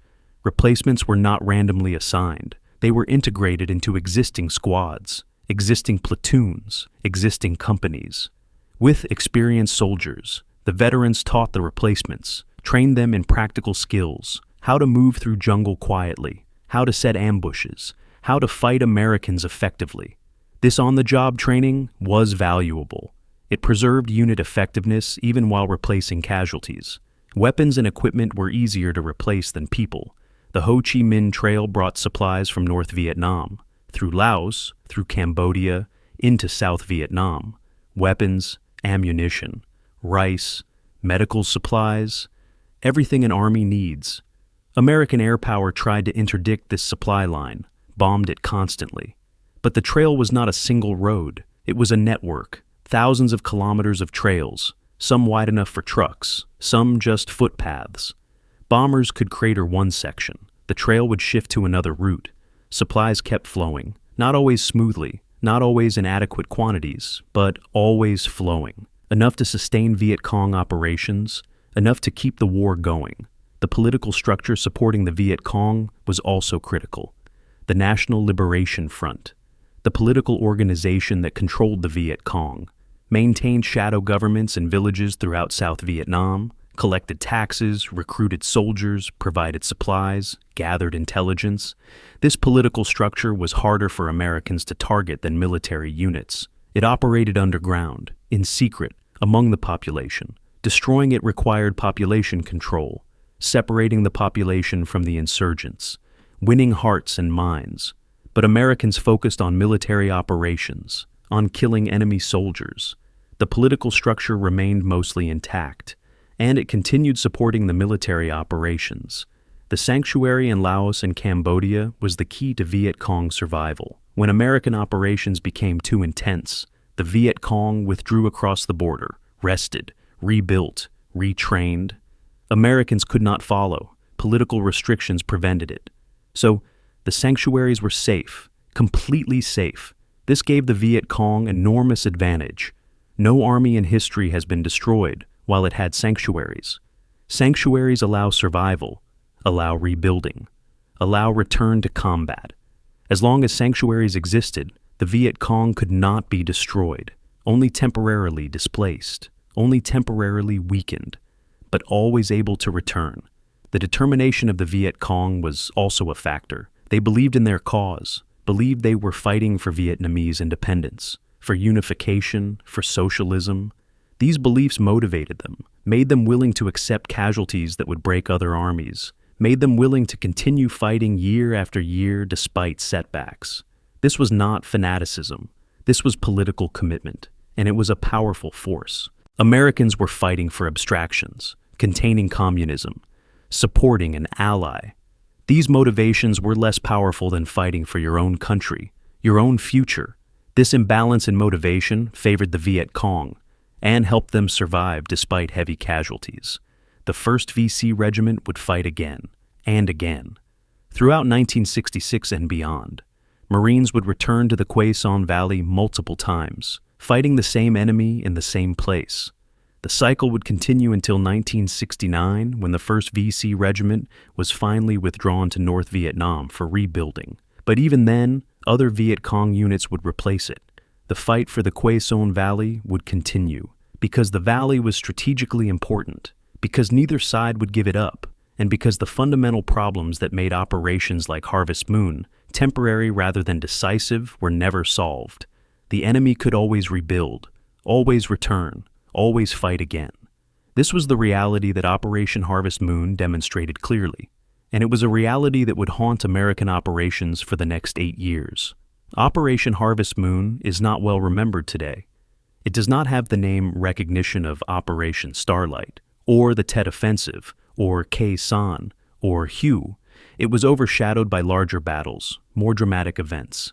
Replacements were not randomly assigned. They were integrated into existing squads, existing platoons, existing companies. With experienced soldiers, the veterans taught the replacements, trained them in practical skills, how to move through jungle quietly, how to set ambushes, how to fight Americans effectively. This on-the-job training was valuable. It preserved unit effectiveness even while replacing casualties. Weapons and equipment were easier to replace than people. The Ho Chi Minh Trail brought supplies from North Vietnam, through Laos, through Cambodia, into South Vietnam. Weapons, ammunition, rice, medical supplies, everything an army needs. American air power tried to interdict this supply line, bombed it constantly. But the trail was not a single road. It was a network. Thousands of kilometers of trails, some wide enough for trucks, some just footpaths. Bombers could crater one section. The trail would shift to another route. Supplies kept flowing, not always smoothly, not always in adequate quantities, but always flowing. Enough to sustain Viet Cong operations, enough to keep the war going. The political structure supporting the Viet Cong was also critical. The National Liberation Front, the political organization that controlled the Viet Cong, maintained shadow governments in villages throughout South Vietnam, collected taxes, recruited soldiers, provided supplies, gathered intelligence. This political structure was harder for Americans to target than military units. It operated underground, in secret, among the population. Destroying it required population control, separating the population from the insurgents, winning hearts and minds. But Americans focused on military operations, on killing enemy soldiers. The political structure remained mostly intact, and it continued supporting the military operations. The sanctuary in Laos and Cambodia was the key to Viet Cong survival. When American operations became too intense, the Viet Cong withdrew across the border, rested, rebuilt, retrained. Americans could not follow. Political restrictions prevented it. So, the sanctuaries were safe, completely safe. This gave the Viet Cong enormous advantage. No army in history has been destroyed while it had sanctuaries. Sanctuaries allow survival, allow rebuilding, allow return to combat. As long as sanctuaries existed, the Viet Cong could not be destroyed, only temporarily displaced, only temporarily weakened, but always able to return. The determination of the Viet Cong was also a factor. They believed in their cause, believed they were fighting for Vietnamese independence, for unification, for socialism. These beliefs motivated them, made them willing to accept casualties that would break other armies, made them willing to continue fighting year after year despite setbacks. This was not fanaticism. This was political commitment, and it was a powerful force. Americans were fighting for abstractions, containing communism, supporting an ally. These motivations were less powerful than fighting for your own country, your own future. This imbalance in motivation favored the Viet Cong and helped them survive despite heavy casualties. The 1st VC Regiment would fight again and again. Throughout 1966 and beyond, Marines would return to the Quai Son Valley multiple times, fighting the same enemy in the same place. The cycle would continue until 1969, when the 1st VC Regiment was finally withdrawn to North Vietnam for rebuilding. But even then, other Viet Cong units would replace it. The fight for the Quai Son Valley would continue, because the valley was strategically important, because neither side would give it up, and because the fundamental problems that made operations like Harvest Moon temporary rather than decisive were never solved. The enemy could always rebuild, always return, always fight again. This was the reality that Operation Harvest Moon demonstrated clearly, and it was a reality that would haunt American operations for the next 8 years. Operation Harvest Moon is not well remembered today. It does not have the name recognition of Operation Starlight, or the Tet Offensive, or Quai Son, or Hue. It was overshadowed by larger battles, more dramatic events.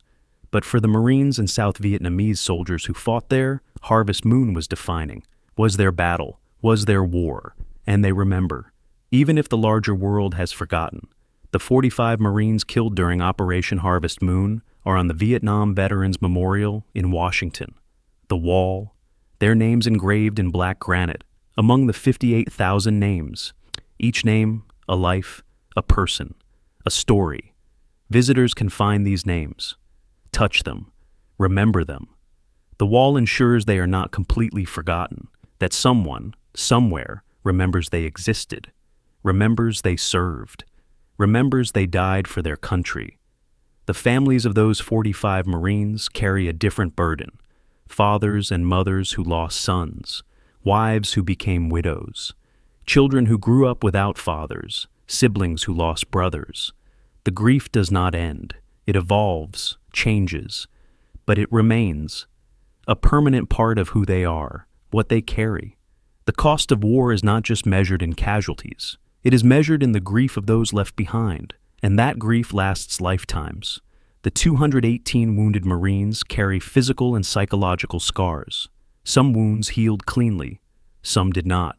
But for the Marines and South Vietnamese soldiers who fought there, Harvest Moon was defining, was their battle, was their war, and they remember. Even if the larger world has forgotten, the 45 Marines killed during Operation Harvest Moon are on the Vietnam Veterans Memorial in Washington. The wall, their names engraved in black granite, among the 58,000 names. Each name, a life, a person, a story. Visitors can find these names, touch them, remember them. The wall ensures they are not completely forgotten, that someone, somewhere, remembers they existed, remembers they served, remembers they died for their country. The families of those 45 Marines carry a different burden. Fathers and mothers who lost sons, wives who became widows, children who grew up without fathers, siblings who lost brothers. The grief does not end. It evolves, changes, but it remains a permanent part of who they are, what they carry. The cost of war is not just measured in casualties. It is measured in the grief of those left behind, and that grief lasts lifetimes. The 218 wounded Marines carry physical and psychological scars. Some wounds healed cleanly, some did not.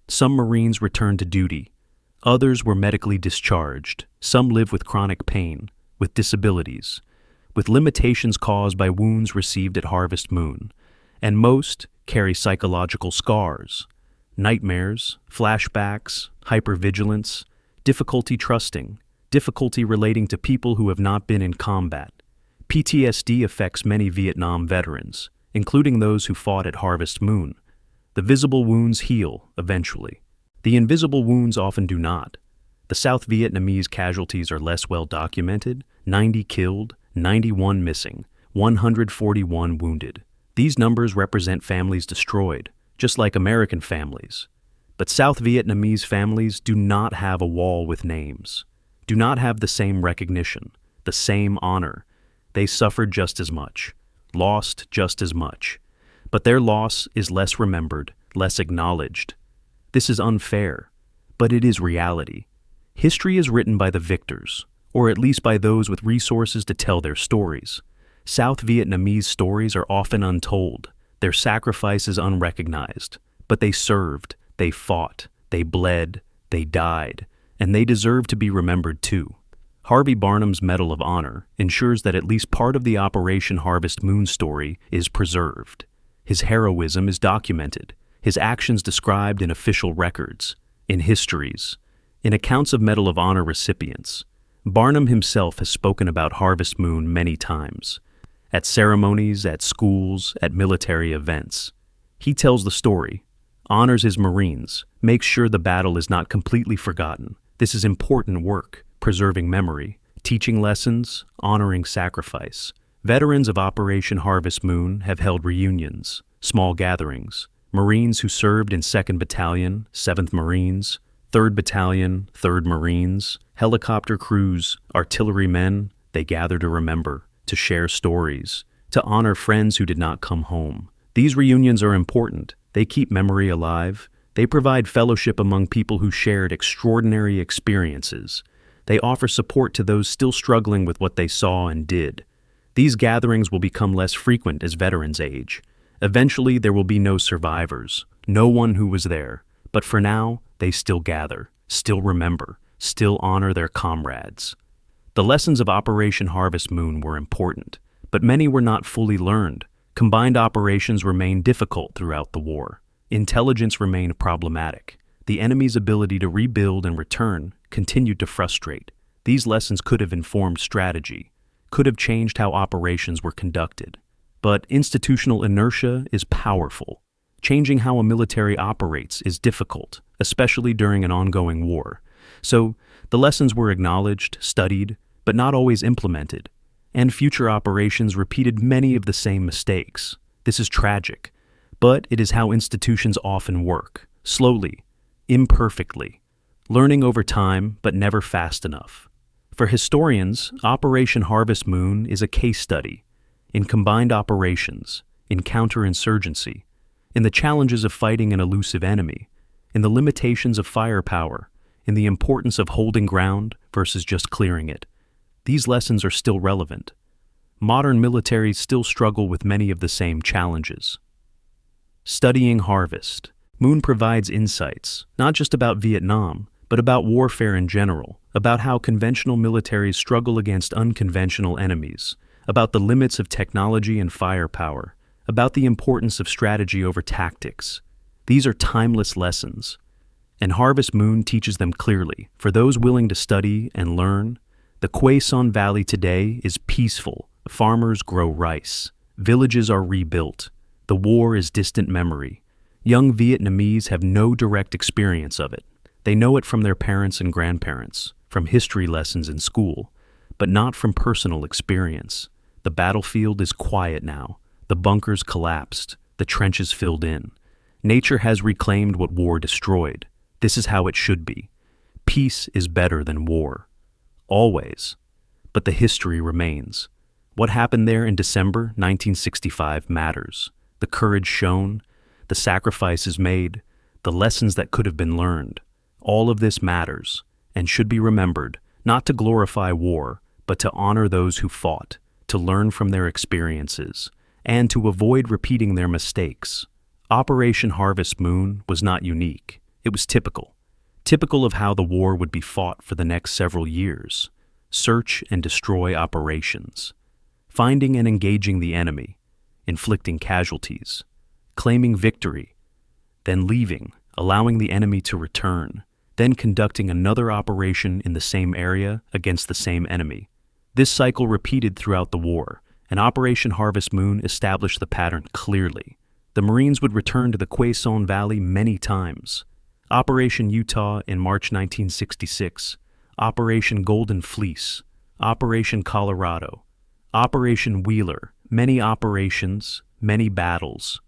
Some Marines returned to duty. Others were medically discharged. Some live with chronic pain, with disabilities, with limitations caused by wounds received at Harvest Moon. And most carry psychological scars, nightmares, flashbacks, hypervigilance, difficulty trusting, difficulty relating to people who have not been in combat. PTSD affects many Vietnam veterans, including those who fought at Harvest Moon. The visible wounds heal, eventually. The invisible wounds often do not. The South Vietnamese casualties are less well documented: 90 killed, 91 missing, 141 wounded. These numbers represent families destroyed, just like American families. But South Vietnamese families do not have a wall with names, do not have the same recognition, the same honor. They suffered just as much, lost just as much, but their loss is less remembered, less acknowledged. This is unfair, but it is reality. History is written by the victors, or at least by those with resources to tell their stories. South Vietnamese stories are often untold, their sacrifices unrecognized, but they served, they fought, they bled, they died, and they deserve to be remembered too. Harvey Barnum's Medal of Honor ensures that at least part of the Operation Harvest Moon story is preserved. His heroism is documented, his actions described in official records, in histories, in accounts of Medal of Honor recipients. Barnum himself has spoken about Harvest Moon many times, at ceremonies, at schools, at military events. He tells the story, honors his Marines, makes sure the battle is not completely forgotten. This is important work, preserving memory, teaching lessons, honoring sacrifice. Veterans of Operation Harvest Moon have held reunions, small gatherings. Marines who served in 2nd Battalion, 7th Marines, 3rd Battalion, 3rd Marines, helicopter crews, artillerymen, they gather to remember, to share stories, to honor friends who did not come home. These reunions are important. They keep memory alive. They provide fellowship among people who shared extraordinary experiences. They offer support to those still struggling with what they saw and did. These gatherings will become less frequent as veterans age. Eventually, there will be no survivors, no one who was there. But for now, they still gather, still remember, still honor their comrades. The lessons of Operation Harvest Moon were important, but many were not fully learned. Combined operations remained difficult throughout the war. Intelligence remained problematic. The enemy's ability to rebuild and return continued to frustrate. These lessons could have informed strategy, could have changed how operations were conducted. But institutional inertia is powerful. Changing how a military operates is difficult, especially during an ongoing war. So, the lessons were acknowledged, studied, but not always implemented. And future operations repeated many of the same mistakes. This is tragic, but it is how institutions often work, slowly, imperfectly, learning over time but never fast enough. For historians, Operation Harvest Moon is a case study in combined operations, in counterinsurgency, in the challenges of fighting an elusive enemy, in the limitations of firepower, in the importance of holding ground versus just clearing it. These lessons are still relevant. Modern militaries still struggle with many of the same challenges. Studying Harvest. Moon provides insights, not just about Vietnam, but about warfare in general, about how conventional militaries struggle against unconventional enemies, about the limits of technology and firepower, about the importance of strategy over tactics. These are timeless lessons, and Harvest Moon teaches them clearly. For those willing to study and learn, the Quai Son Valley today is peaceful. Farmers grow rice. Villages are rebuilt. The war is distant memory. Young Vietnamese have no direct experience of it. They know it from their parents and grandparents, from history lessons in school, but not from personal experience. The battlefield is quiet now. The bunkers collapsed. The trenches filled in. Nature has reclaimed what war destroyed. This is how it should be. Peace is better than war. Always. But the history remains. What happened there in December 1965 matters. The courage shown, the sacrifices made, the lessons that could have been learned. All of this matters and should be remembered, not to glorify war, but to honor those who fought, to learn from their experiences, and to avoid repeating their mistakes. Operation Harvest Moon was not unique. It was typical of how the war would be fought for the next several years. Search and destroy operations. Finding and engaging the enemy, inflicting casualties, claiming victory, then leaving, allowing the enemy to return, then conducting another operation in the same area against the same enemy. This cycle repeated throughout the war, and Operation Harvest Moon established the pattern clearly. The Marines would return to the Quai Son Valley many times. Operation Utah in March 1966, Operation Golden Fleece, Operation Colorado, Operation Wheeler, many operations, many battles,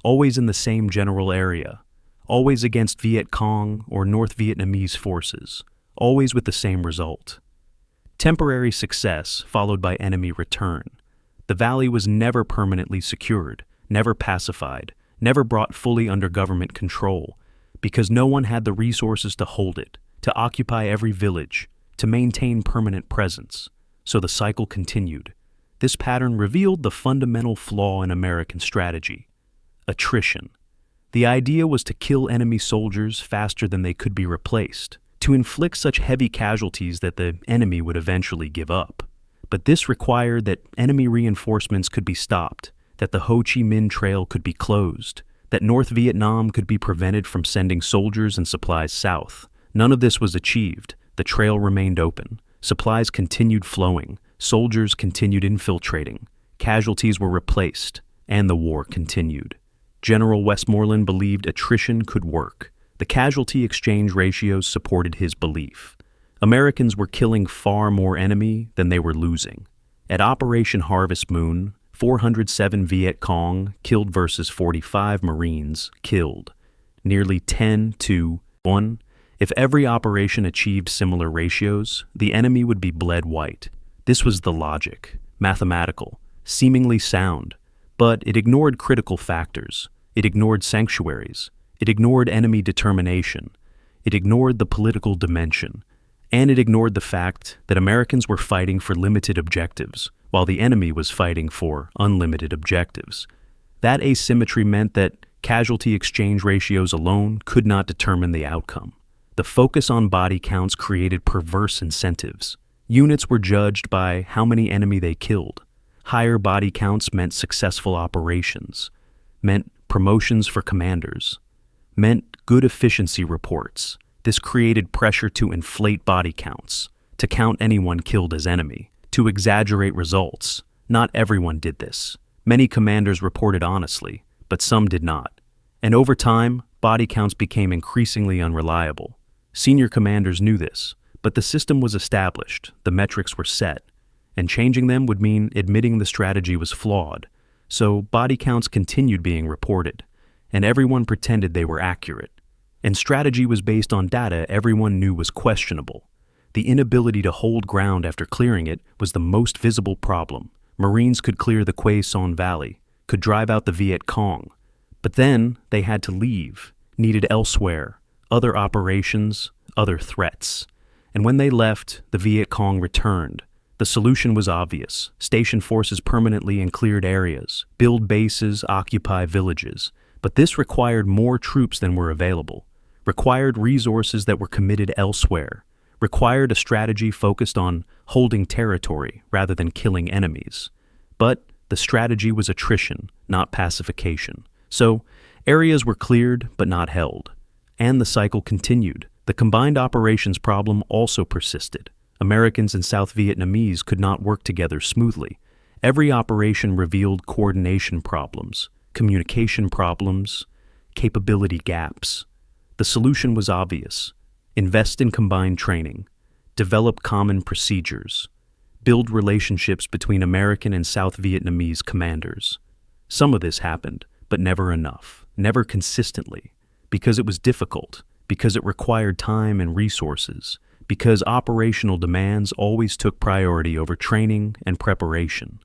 always in the same general area, always against Viet Cong or North Vietnamese forces, always with the same result. Temporary success followed by enemy return. The valley was never permanently secured, never pacified, never brought fully under government control, because no one had the resources to hold it, to occupy every village, to maintain permanent presence. So the cycle continued. This pattern revealed the fundamental flaw in American strategy: attrition. The idea was to kill enemy soldiers faster than they could be replaced, to inflict such heavy casualties that the enemy would eventually give up. But this required that enemy reinforcements could be stopped, that the Ho Chi Minh Trail could be closed, that North Vietnam could be prevented from sending soldiers and supplies south. None of this was achieved. The trail remained open. Supplies continued flowing. Soldiers continued infiltrating. Casualties were replaced, and the war continued. General Westmoreland believed attrition could work. The casualty exchange ratios supported his belief. Americans were killing far more enemy than they were losing. At Operation Harvest Moon, 407 Viet Cong killed versus 45 Marines killed. Nearly 10 to 1. If every operation achieved similar ratios, the enemy would be bled white. This was the logic, mathematical, seemingly sound, but it ignored critical factors. It ignored sanctuaries. It ignored enemy determination. It ignored the political dimension. And it ignored the fact that Americans were fighting for limited objectives, while the enemy was fighting for unlimited objectives. That asymmetry meant that casualty exchange ratios alone could not determine the outcome. The focus on body counts created perverse incentives. Units were judged by how many enemy they killed. Higher body counts meant successful operations, meant promotions for commanders, meant good efficiency reports. This created pressure to inflate body counts, to count anyone killed as enemy, to exaggerate results. Not everyone did this. Many commanders reported honestly, but some did not. And over time, body counts became increasingly unreliable. Senior commanders knew this, but the system was established, the metrics were set, and changing them would mean admitting the strategy was flawed. So body counts continued being reported, and everyone pretended they were accurate. And strategy was based on data everyone knew was questionable. The inability to hold ground after clearing it was the most visible problem. Marines could clear the Quai Son Valley, could drive out the Viet Cong, but then they had to leave, needed elsewhere, other operations, other threats. And when they left, the Viet Cong returned. The solution was obvious. Station forces permanently in cleared areas, build bases, occupy villages. But this required more troops than were available, required resources that were committed elsewhere, required a strategy focused on holding territory rather than killing enemies. But the strategy was attrition, not pacification. So areas were cleared but not held. And the cycle continued. The combined operations problem also persisted. Americans and South Vietnamese could not work together smoothly. Every operation revealed coordination problems, communication problems, capability gaps. The solution was obvious. Invest in combined training, develop common procedures, build relationships between American and South Vietnamese commanders. Some of this happened, but never enough, never consistently, because it was difficult, because it required time and resources, because operational demands always took priority over training and preparation.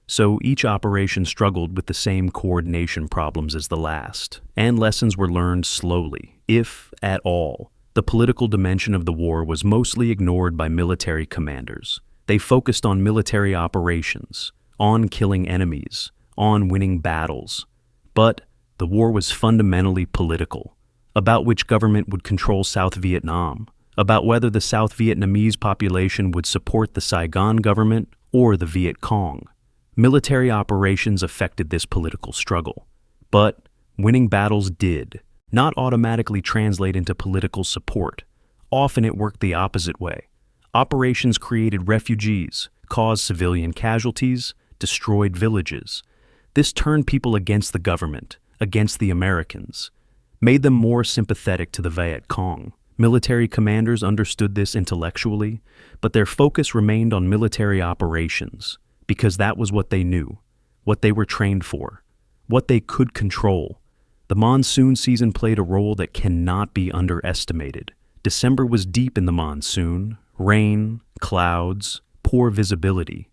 So each operation struggled with the same coordination problems as the last, and lessons were learned slowly, if at all. The political dimension of the war was mostly ignored by military commanders. They focused on military operations, on killing enemies, on winning battles. But the war was fundamentally political, about which government would control South Vietnam, about whether the South Vietnamese population would support the Saigon government or the Viet Cong. Military operations affected this political struggle, but winning battles did not automatically translate into political support. Often it worked the opposite way. Operations created refugees, caused civilian casualties, destroyed villages. This turned people against the government, against the Americans, made them more sympathetic to the Viet Cong. Military commanders understood this intellectually, but their focus remained on military operations, because that was what they knew, what they were trained for, what they could control. The monsoon season played a role that cannot be underestimated. December was deep in the monsoon, rain, clouds, poor visibility.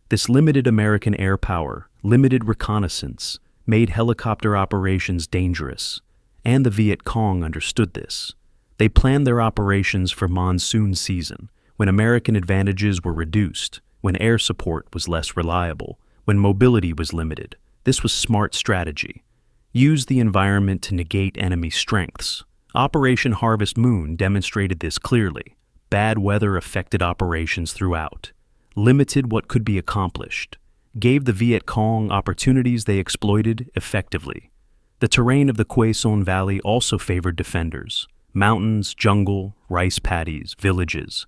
This limited American air power, limited reconnaissance, made helicopter operations dangerous, and the Viet Cong understood this. They planned their operations for monsoon season, when American advantages were reduced, when air support was less reliable, when mobility was limited. This was smart strategy. Use the environment to negate enemy strengths. Operation Harvest Moon demonstrated this clearly. Bad weather affected operations throughout, limited what could be accomplished, gave the Viet Cong opportunities they exploited effectively. The terrain of the Quai Son Valley also favored defenders. Mountains, jungle, rice paddies, villages.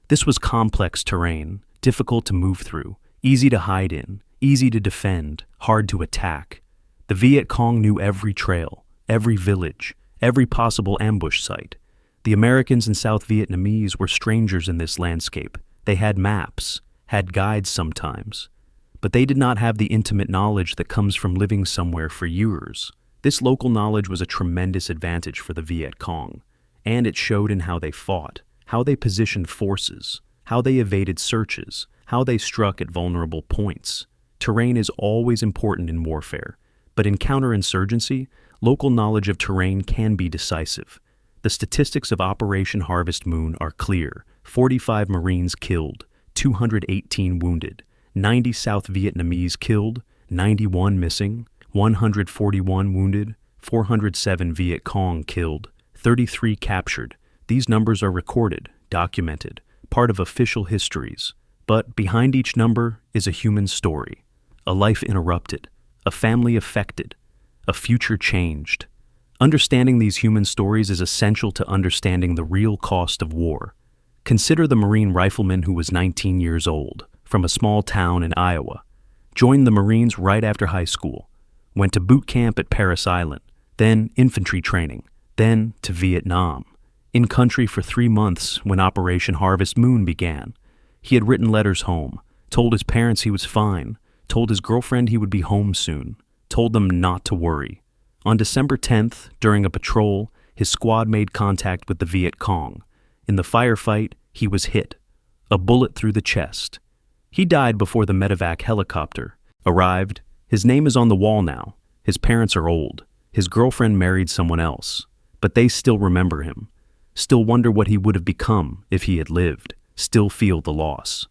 This was complex terrain, difficult to move through, easy to hide in, easy to defend, hard to attack. The Viet Cong knew every trail, every village, every possible ambush site. The Americans and South Vietnamese were strangers in this landscape. They had maps, had guides sometimes, but they did not have the intimate knowledge that comes from living somewhere for years. This local knowledge was a tremendous advantage for the Viet Cong, and it showed in how they fought, how they positioned forces, how they evaded searches, how they struck at vulnerable points. Terrain is always important in warfare, but in counterinsurgency, local knowledge of terrain can be decisive. The statistics of Operation Harvest Moon are clear. 45 Marines killed, 218 wounded, 90 South Vietnamese killed, 91 missing, 141 wounded, 407 Viet Cong killed, 33 captured. These numbers are recorded, documented, part of official histories. But behind each number is a human story, a life interrupted, a family affected, a future changed. Understanding these human stories is essential to understanding the real cost of war. Consider the Marine rifleman who was 19 years old, from a small town in Iowa. Joined the Marines right after high school. Went to boot camp at Parris Island, then infantry training, then to Vietnam. In country for 3 months when Operation Harvest Moon began. He had written letters home, told his parents he was fine, told his girlfriend he would be home soon, told them not to worry. On December 10th, during a patrol, his squad made contact with the Viet Cong. In the firefight, he was hit. A bullet through the chest. He died before the medevac helicopter arrived. His name is on the wall now. His parents are old. His girlfriend married someone else. But they still remember him. Still wonder what he would have become if he had lived. Still feel the loss.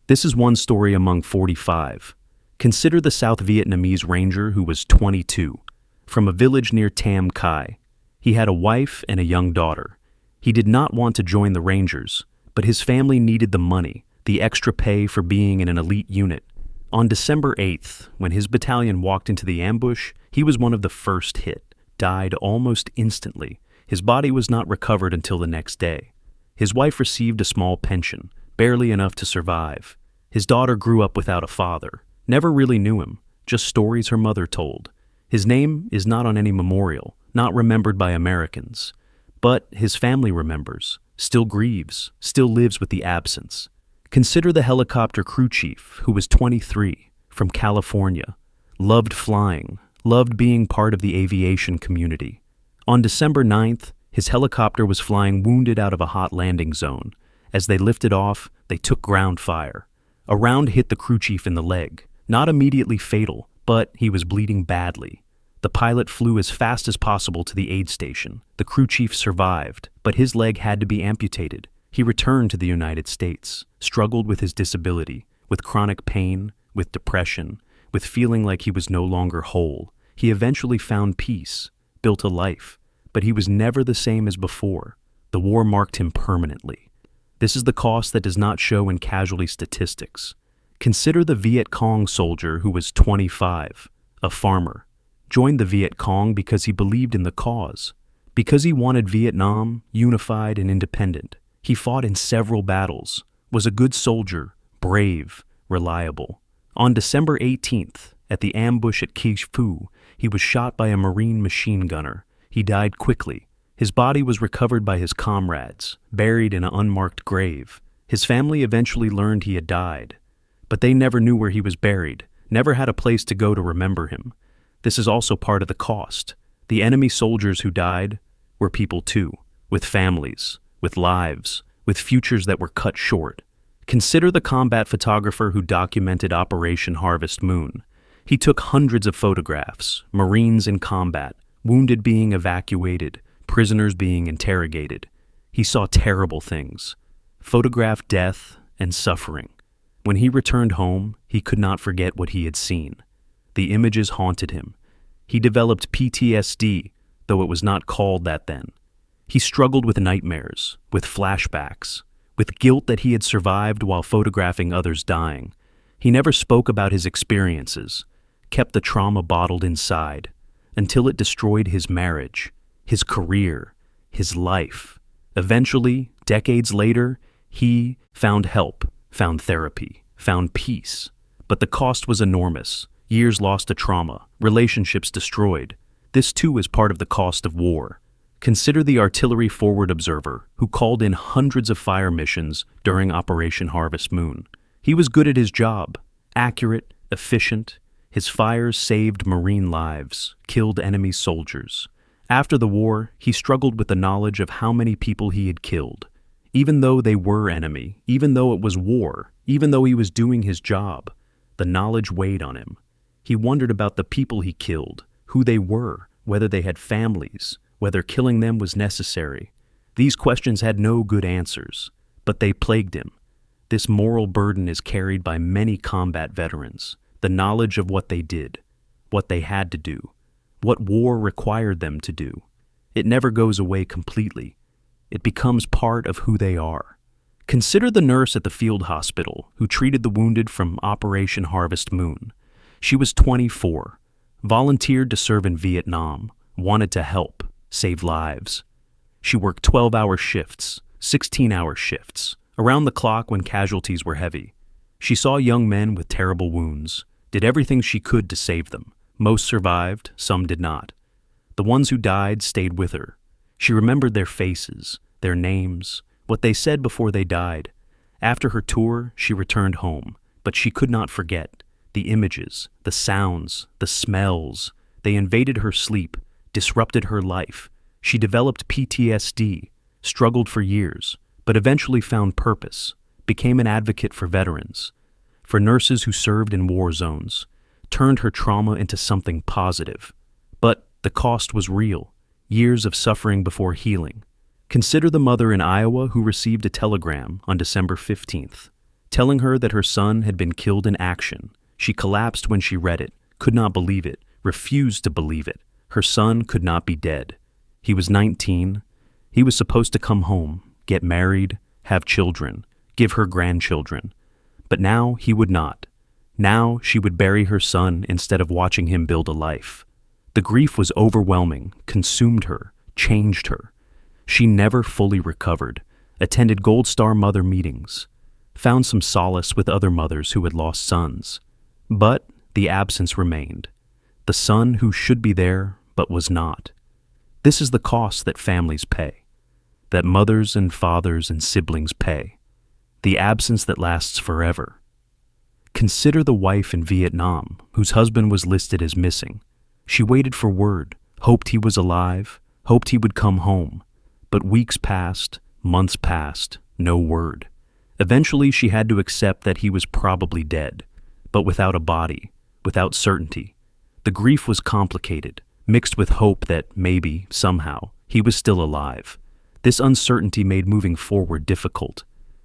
This is one story among 45. Consider the South Vietnamese ranger who was 22. From a village near Tam Khai. He had a wife and a young daughter. He did not want to join the Rangers, but his family needed the money, the extra pay for being in an elite unit. On December 8th, when his battalion walked into the ambush, he was one of the first hit, died almost instantly. His body was not recovered until the next day. His wife received a small pension, barely enough to survive. His daughter grew up without a father, never really knew him, just stories her mother told. His name is not on any memorial, not remembered by Americans. But his family remembers, still grieves, still lives with the absence. Consider the helicopter crew chief who was 23, from California, loved flying, loved being part of the aviation community. On December 9th, his helicopter was flying wounded out of a hot landing zone. As they lifted off, they took ground fire. A round hit the crew chief in the leg, not immediately fatal, but he was bleeding badly. The pilot flew as fast as possible to the aid station. The crew chief survived, but his leg had to be amputated. He returned to the United States, struggled with his disability, with chronic pain, with depression, with feeling like he was no longer whole. He eventually found peace, built a life, but he was never the same as before. The war marked him permanently. This is the cost that does not show in casualty statistics. Consider the Viet Cong soldier who was 25, a farmer. Joined the Viet Cong because he believed in the cause, because he wanted Vietnam unified and independent. He fought in several battles, was a good soldier, brave, reliable. On December 18th, at the ambush at Quy Phu, he was shot by a Marine machine gunner. He died quickly. His body was recovered by his comrades, buried in an unmarked grave. His family eventually learned he had died, but they never knew where he was buried, never had a place to go to remember him. This is also part of the cost. The enemy soldiers who died were people too, with families, with lives, with futures that were cut short. Consider the combat photographer who documented Operation Harvest Moon. He took hundreds of photographs, Marines in combat, wounded being evacuated, prisoners being interrogated. He saw terrible things, photographed death and suffering. When he returned home, he could not forget what he had seen. The images haunted him. He developed PTSD, though it was not called that then. He struggled with nightmares, with flashbacks, with guilt that he had survived while photographing others dying. He never spoke about his experiences, kept the trauma bottled inside, until it destroyed his marriage, his career, his life. Eventually, decades later, he found help, found therapy, found peace. But the cost was enormous. Years lost to trauma, relationships destroyed. This too is part of the cost of war. Consider the artillery forward observer who called in hundreds of fire missions during Operation Harvest Moon. He was good at his job, accurate, efficient. His fires saved Marine lives, killed enemy soldiers. After the war, he struggled with the knowledge of how many people he had killed. Even though they were enemy, even though it was war, even though he was doing his job, the knowledge weighed on him. He wondered about the people he killed, who they were, whether they had families, whether killing them was necessary. These questions had no good answers, but they plagued him. This moral burden is carried by many combat veterans, the knowledge of what they did, what they had to do, what war required them to do. It never goes away completely. It becomes part of who they are. Consider the nurse at the field hospital who treated the wounded from Operation Harvest Moon. She was 24, volunteered to serve in Vietnam, wanted to help, save lives. She worked 12-hour shifts, 16-hour shifts, around the clock when casualties were heavy. She saw young men with terrible wounds, did everything she could to save them. Most survived, some did not. The ones who died stayed with her. She remembered their faces, their names, what they said before they died. After her tour, she returned home, but she could not forget. The images, the sounds, the smells, they invaded her sleep, disrupted her life. She developed PTSD, struggled for years, but eventually found purpose, became an advocate for veterans, for nurses who served in war zones, turned her trauma into something positive. But the cost was real, years of suffering before healing. Consider the mother in Iowa who received a telegram on December 15th, telling her that her son had been killed in action. She collapsed when she read it, could not believe it, refused to believe it. Her son could not be dead. He was 19. He was supposed to come home, get married, have children, give her grandchildren. But now he would not. Now she would bury her son instead of watching him build a life. The grief was overwhelming, consumed her, changed her. She never fully recovered, attended Gold Star mother meetings, found some solace with other mothers who had lost sons. But the absence remained. The son who should be there but was not. This is the cost that families pay, that mothers and fathers and siblings pay, the absence that lasts forever. Consider the wife in Vietnam whose husband was listed as missing. She waited for word, hoped he was alive, hoped he would come home. But weeks passed, months passed, no word. Eventually she had to accept that he was probably dead, but without a body, without certainty. The grief was complicated, mixed with hope that maybe, somehow, he was still alive. This uncertainty made moving forward difficult.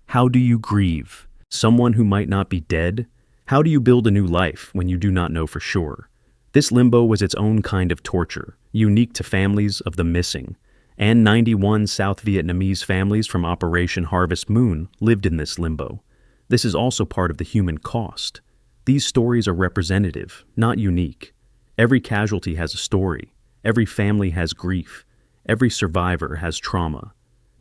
How do you grieve someone who might not be dead? How do you build a new life when you do not know for sure? This limbo was its own kind of torture, unique to families of the missing. And 91 South Vietnamese families from Operation Harvest Moon lived in this limbo. This is also part of the human cost. These stories are representative, not unique. Every casualty has a story. Every family has grief. Every survivor has trauma.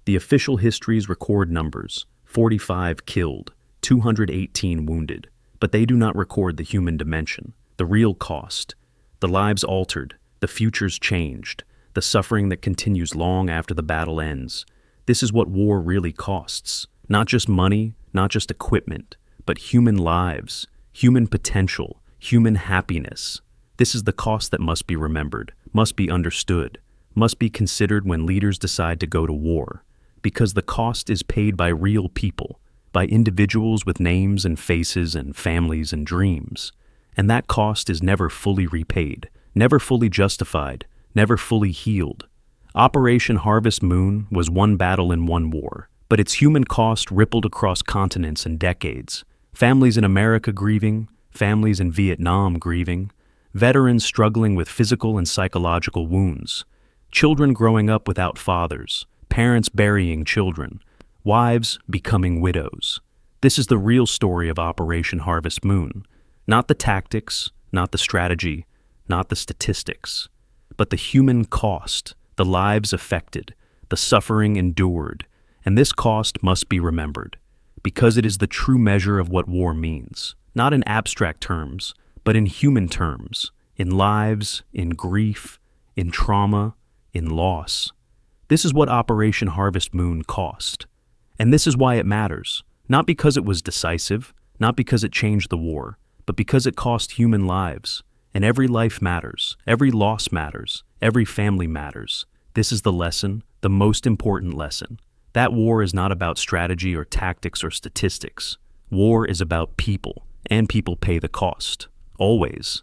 The official histories record numbers: 45 killed, 218 wounded. But they do not record the human dimension, the real cost. The lives altered, the futures changed, the suffering that continues long after the battle ends. This is what war really costs. Not just money, not just equipment, but human lives, human potential, human happiness. This is the cost that must be remembered, must be understood, must be considered when leaders decide to go to war, because the cost is paid by real people, by individuals with names and faces and families and dreams. And that cost is never fully repaid, never fully justified, never fully healed. Operation Harvest Moon was one battle in one war, but its human cost rippled across continents and decades. Families in America grieving, families in Vietnam grieving, veterans struggling with physical and psychological wounds, children growing up without fathers, parents burying children, wives becoming widows. This is the real story of Operation Harvest Moon. Not the tactics, not the strategy, not the statistics, but the human cost, the lives affected, the suffering endured. And this cost must be remembered, because it is the true measure of what war means, not in abstract terms, but in human terms, in lives, in grief, in trauma, in loss. This is what Operation Harvest Moon cost. And this is why it matters, not because it was decisive, not because it changed the war, but because it cost human lives. And every life matters, every loss matters, every family matters. This is the lesson, the most important lesson. That war is not about strategy or tactics or statistics. War is about people, and people pay the cost. Always.